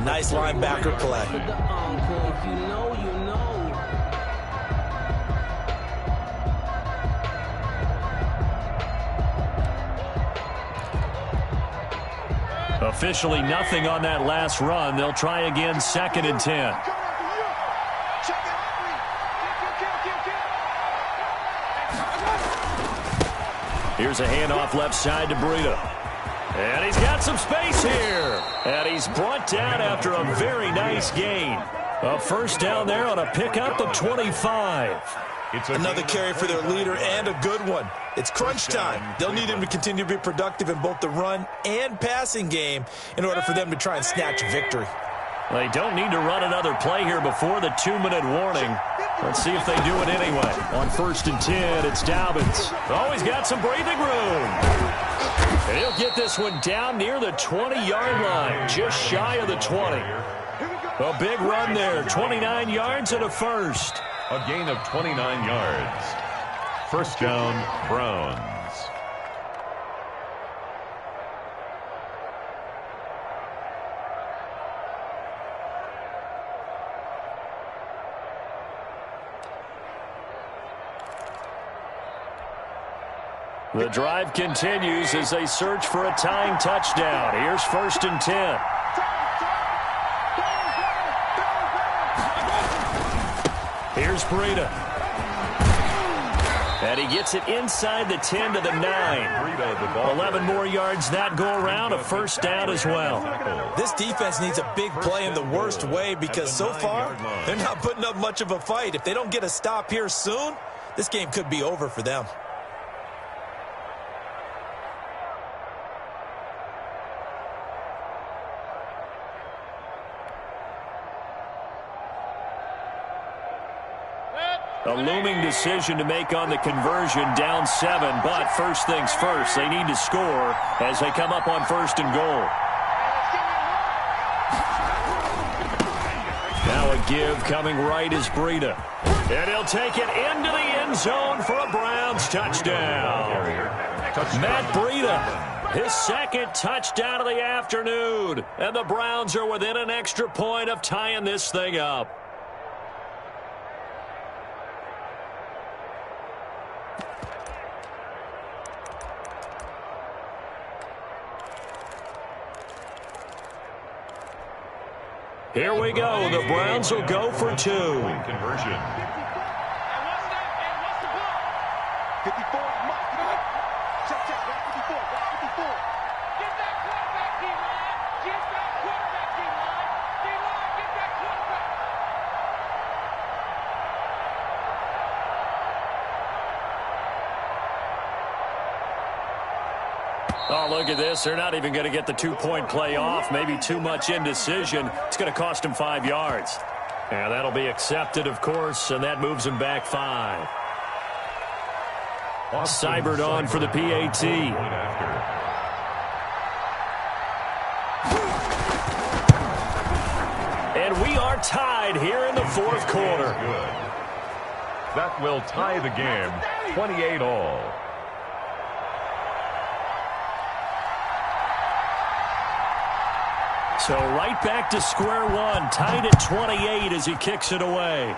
Speaker 3: Nice linebacker play.
Speaker 1: Officially nothing on that last run. They'll try again 2nd and 10. Here's a handoff left side to Breida. And he's got some space here. And he's brought down after a very nice gain. A 1st down there on a pickup of 25.
Speaker 3: Another carry for their leader and a good one. It's crunch time. They'll need him to continue to be productive in both the run and passing game in order for them to try and snatch a victory.
Speaker 1: They don't need to run another play here before the 2-minute warning. Let's see if they do it anyway. On 1st and 10, it's Dobbins. Oh, he's got some breathing room. And he'll get this one down near the 20-yard line, just shy of the 20. A big run there, 29 yards and a 1st.
Speaker 2: A gain of 29 yards. 1st down, Browns.
Speaker 1: The drive continues as they search for a tying touchdown. Here's 1st and 10. Here's Breida. And he gets it inside the 10 to the 9. 11 more yards that go around, a 1st down as well.
Speaker 3: This defense needs a big play in the worst way because so far they're not putting up much of a fight. If they don't get a stop here soon, this game could be over for them.
Speaker 1: A looming decision to make on the conversion, down 7, but first things first, they need to score as they come up on 1st and goal. Now a give coming right is Breida. And he'll take it into the end zone for a Browns touchdown. Matt Breida, his 2nd touchdown of the afternoon. And the Browns are within an extra point of tying this thing up. Here we go. The Browns will go for 2.
Speaker 2: Conversion.
Speaker 1: Oh, look at this. They're not even going to get the two-point play off. Maybe too much indecision. It's going to cost them 5 yards. And that'll be accepted, of course, and that moves them back 5. Seibert on for the PAT. And we are tied here in the fourth quarter.
Speaker 2: That will tie the game, 28-all.
Speaker 1: So right back to square one, tied at 28 as he kicks it away.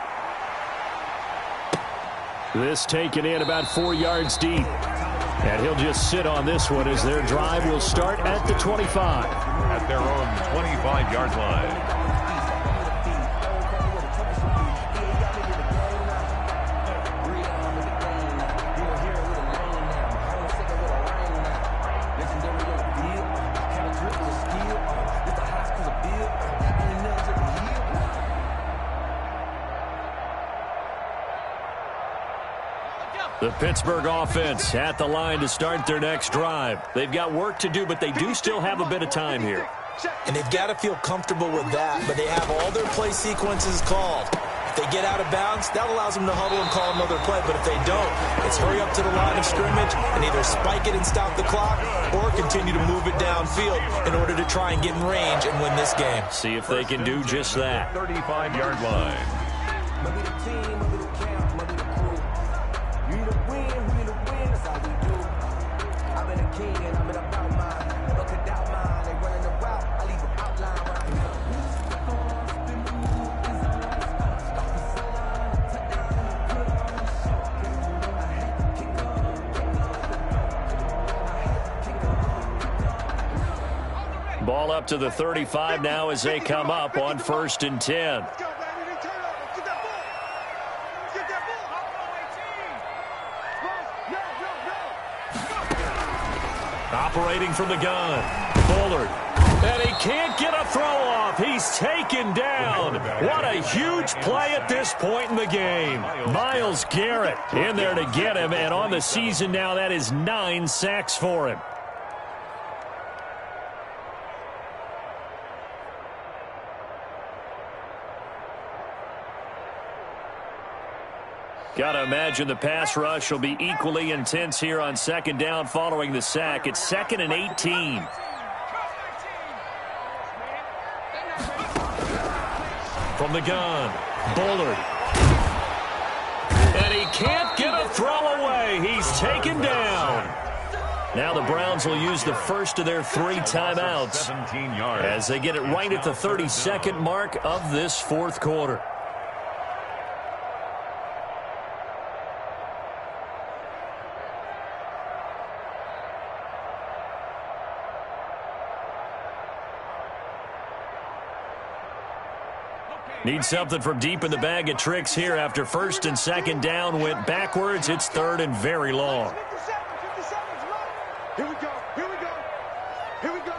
Speaker 1: This taken in about 4 yards deep. And he'll just sit on this one as their drive will start at the 25.
Speaker 2: At their own 25-yard line.
Speaker 1: The Pittsburgh offense at the line to start their next drive. They've got work to do, but they do still have a bit of time here.
Speaker 3: And they've got to feel comfortable with that, but they have all their play sequences called. If they get out of bounds, that allows them to huddle and call another play. But if they don't, it's hurry up to the line of scrimmage and either spike it and stop the clock or continue to move it downfield in order to try and get in range and win this game.
Speaker 1: See if they can do just that.
Speaker 2: 35-yard line.
Speaker 1: Ball up to the 35 now as they come up on 1st and 10. Operating from the gun, Bullard. And he can't get a throw off. He's taken down. What a huge play at this point in the game. Myles Garrett in there to get him, and on the season now, that is 9 sacks for him. Got to imagine the pass rush will be equally intense here on 2nd down following the sack. It's 2nd and 18. From the gun, Bullard. And he can't get a throw away. He's taken down. Now the Browns will use the first of their 3 timeouts
Speaker 2: 17 yards.
Speaker 1: as they get it right at the 32nd mark of this fourth quarter. Need something from deep in the bag of tricks here after 1st and 2nd down went backwards. It's 3rd and very long.
Speaker 5: 57, here we go, here we go, here we go.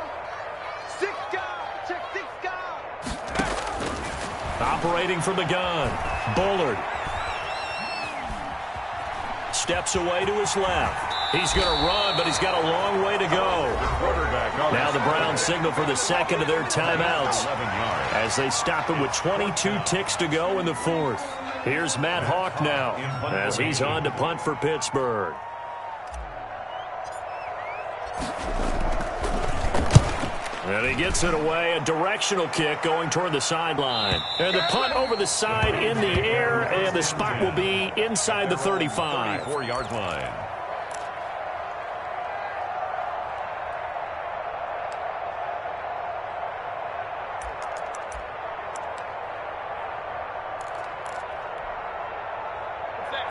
Speaker 5: 6 guys, check 6 guys.
Speaker 1: Operating from the gun, Bullard. Steps away to his left. He's going to run, but he's got a long way to go. Now the Browns signal for the second of their timeouts as they stop him with 22 ticks to go in the fourth. Here's Matt Hawk now as he's on to punt for Pittsburgh. And he gets it away, a directional kick going toward the sideline. And the punt over the side in the air, and the spot will be inside the 35.
Speaker 2: 34-yard line.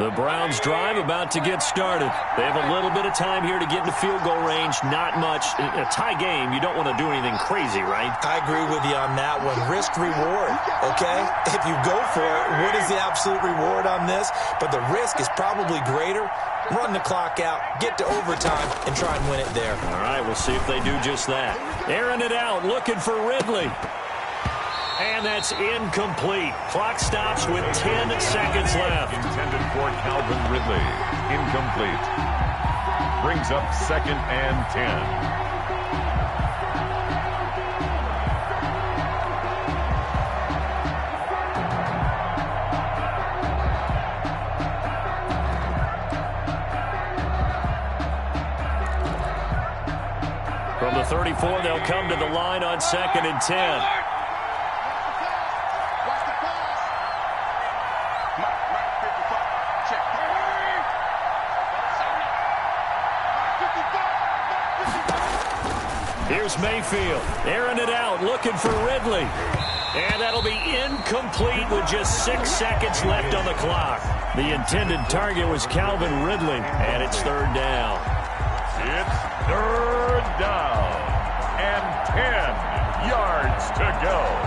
Speaker 1: The Browns drive about to get started. They have a little bit of time here to get into field goal range. Not much. A tie game, you don't want to do anything crazy, right?
Speaker 3: I agree with you on that one. Risk reward, okay? If you go for it, what is the absolute reward on this? But the risk is probably greater. Run the clock out, get to overtime, and try and win it there.
Speaker 1: All right, we'll see if they do just that. Airing it out, looking for Ridley. And that's incomplete. Clock stops with 10 seconds left.
Speaker 2: Intended for Calvin Ridley. Incomplete. brings up 2nd and 10.
Speaker 1: From the 34, they'll come to the line on 2nd and 10.
Speaker 5: Watch the pass. Mike, 55. Check.
Speaker 1: Here's Mayfield, airing it out, looking for Ridley. And that'll be incomplete with just 6 seconds left on the clock. The intended target was Calvin Ridley, and it's 3rd down.
Speaker 2: It's 3rd down and 10 yards to go.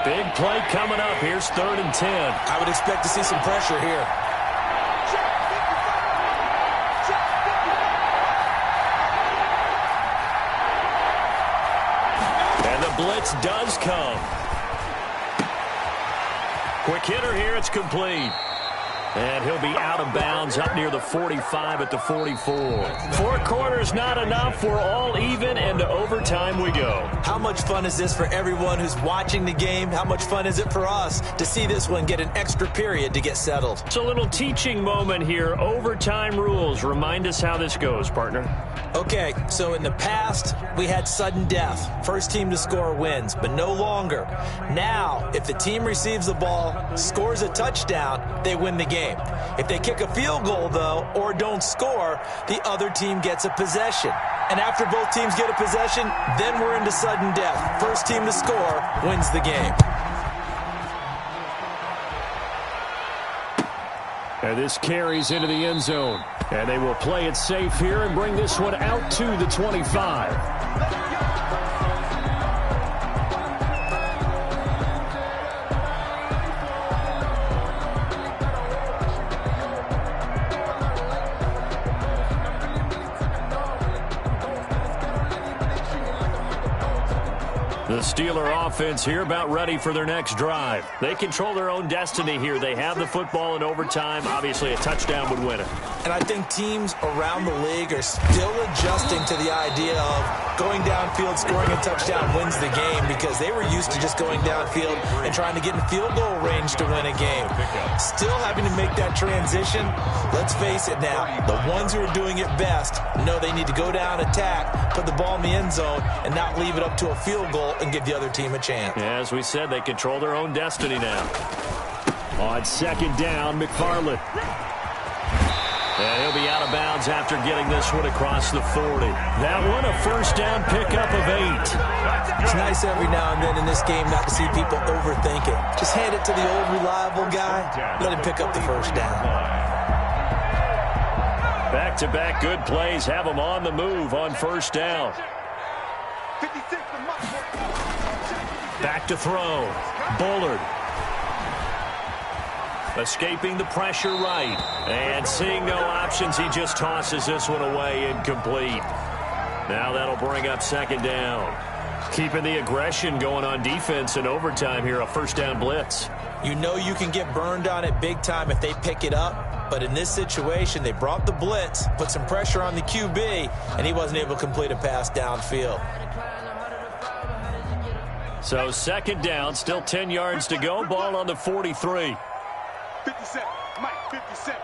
Speaker 1: Big play coming up. Here's 3rd and 10.
Speaker 3: I would expect to see some pressure here.
Speaker 1: And the blitz does come. Quick hitter here. It's complete. And he'll be out of bounds up near the 45 at the 44. 4 quarters not enough. We're all even, and to overtime we go.
Speaker 3: How much fun is this for everyone who's watching the game? How much fun is it for us to see this one get an extra period to get settled?
Speaker 1: It's a little teaching moment here. Overtime rules. Remind us how this goes, partner.
Speaker 3: Okay, so in the past, we had sudden death. First team to score wins, but no longer. Now, if the team receives the ball, scores a touchdown, they win the game. If they kick a field goal, though, or don't score, the other team gets a possession. And after both teams get a possession, then we're into sudden death. First team to score wins the game.
Speaker 1: And this carries into the end zone. And they will play it safe here and bring this one out to the 25. The Steeler offense here about ready for their next drive. They control their own destiny here. They have the football in overtime. Obviously, a touchdown would win it.
Speaker 3: And I think teams around the league are still adjusting to the idea of going downfield, scoring a touchdown wins the game, because they were used to just going downfield and trying to get in field goal range to win a game. Still having to make that transition. Let's face it now, the ones who are doing it best know they need to go down, attack, put the ball in the end zone, and not leave it up to a field goal and give the other team a chance.
Speaker 1: As we said, they control their own destiny now. On 2nd down, McFarland. And he'll be out of bounds after getting this one across the 40. That one, a first down pickup of 8.
Speaker 3: It's nice every now and then in this game not to see people overthink it. Just hand it to the old reliable guy. Let him pick up the first down.
Speaker 1: Back-to-back good plays have them on the move on first down.
Speaker 5: 56 for Mike.
Speaker 1: Back to throw. Bullard. Escaping the pressure right. And seeing no options, he just tosses this one away, incomplete. Now that'll bring up 2nd down. Keeping the aggression going on defense in overtime here, a first down blitz.
Speaker 3: You know you can get burned on it big time if they pick it up. But in this situation, they brought the blitz, put some pressure on the QB, and he wasn't able to complete a pass downfield.
Speaker 1: So 2nd down, still 10 yards to go. Ball on the 43.
Speaker 5: 57. Mike, 57.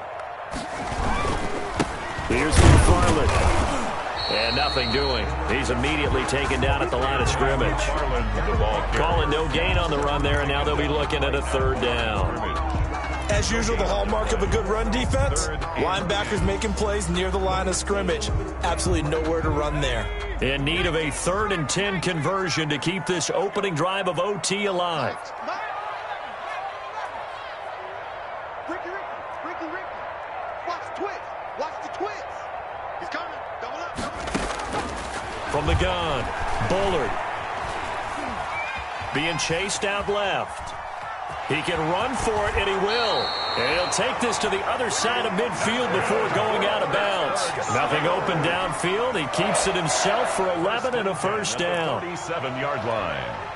Speaker 1: Here's McFarland. And nothing doing. He's immediately taken down at the line of scrimmage. Calling no gain on the run there, and now they'll be looking at a 3rd down.
Speaker 3: As usual, the hallmark of a good run defense, linebackers making plays near the line of scrimmage. Absolutely nowhere to run there.
Speaker 1: In need of a 3rd and 10 conversion to keep this opening drive of OT alive.
Speaker 5: Ricky. Watch the twist. Watch the twist. He's coming. Double up.
Speaker 1: From the gun, Bullard. Being chased out left. He can run for it, and he will. And he'll take this to the other side of midfield before going out of bounds. Nothing open downfield. He keeps it himself for 11 and a first down.
Speaker 2: 37-yard line.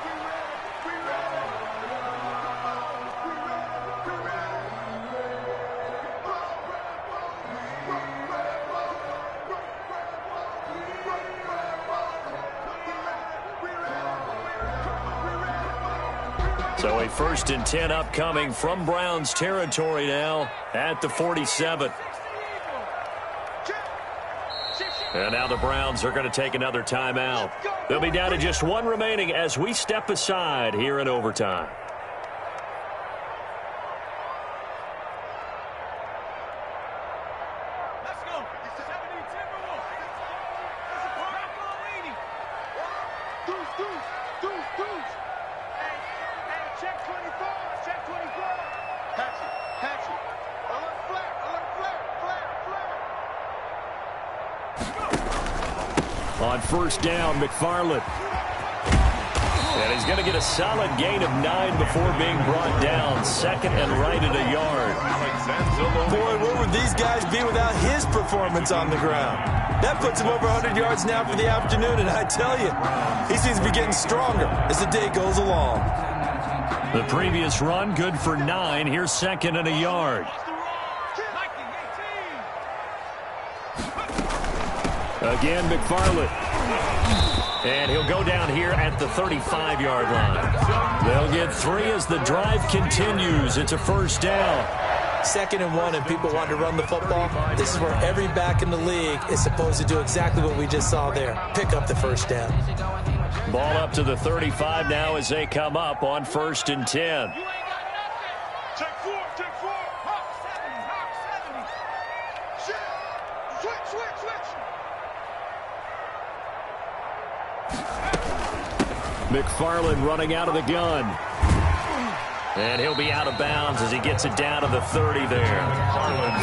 Speaker 1: So a 1st and 10 upcoming from Browns territory now at the 47. And now the Browns are going to take another timeout. They'll be down to just one remaining as we step aside here in overtime. On 1st down, McFarland. And he's going to get a solid gain of 9 before being brought down. 2nd and right at a yard.
Speaker 3: Boy, where would these guys be without his performance on the ground? That puts him over 100 yards now for the afternoon, and I tell you, he seems to be getting stronger as the day goes along.
Speaker 1: The previous run, good for 9. Here's 2nd and a yard. Again, McFarland. And he'll go down here at the 35-yard line. They'll get 3 as the drive continues. It's a 1st down.
Speaker 3: 2nd and 1, and people want to run the football. This is where every back in the league is supposed to do exactly what we just saw there. Pick up the 1st down.
Speaker 1: Ball up to the 35 now as they come up on 1st and 10.
Speaker 4: Take 4.
Speaker 1: McFarland running out of the gun. And he'll be out of bounds as he gets it down to the 30 there.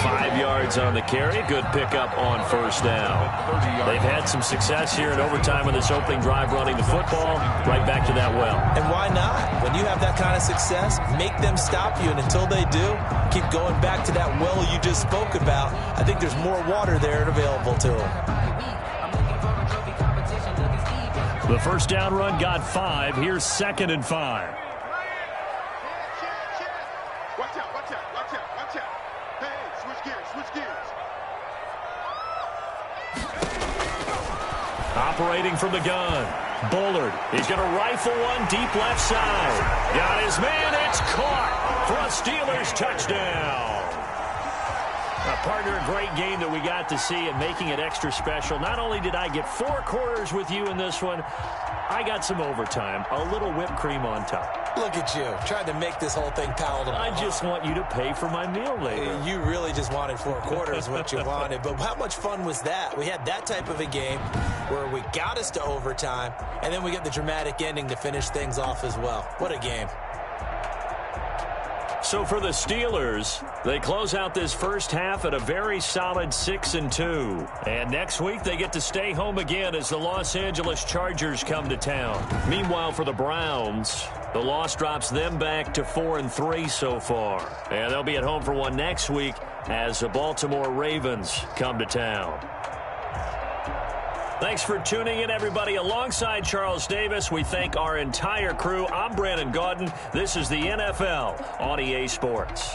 Speaker 1: 5 yards on the carry. Good pickup on 1st down. They've had some success here in overtime with this opening drive running the football. Right back to that well.
Speaker 3: And why not? When you have that kind of success, make them stop you. And until they do, keep going back to that well you just spoke about. I think there's more water there available to them.
Speaker 1: The 1st down run got 5. Here's 2nd and 5.
Speaker 4: Watch out. Hey, switch gears.
Speaker 1: Operating from the gun. Bullard. He's going to rifle one deep left side. Got his man. It's caught for a Steelers touchdown. Partner, a great game that we got to see and making it extra special. Not only did I get 4 quarters with you in this one, I got some overtime. A little whipped cream on top.
Speaker 3: Look at you, trying to make this whole thing palatable.
Speaker 1: I just want you to pay for my meal later.
Speaker 3: You really just wanted 4 quarters, what you wanted. But how much fun was that? We had that type of a game where we got us to overtime, and then we get the dramatic ending to finish things off as well. What a game.
Speaker 1: So for the Steelers, they close out this first half at a very solid 6-2. And next week, they get to stay home again as the Los Angeles Chargers come to town. Meanwhile, for the Browns, the loss drops them back to 4-3 so far. And they'll be at home for one next week as the Baltimore Ravens come to town. Thanks for tuning in, everybody. Alongside Charles Davis, we thank our entire crew. I'm Brandon Gaudin. This is the NFL on EA Sports.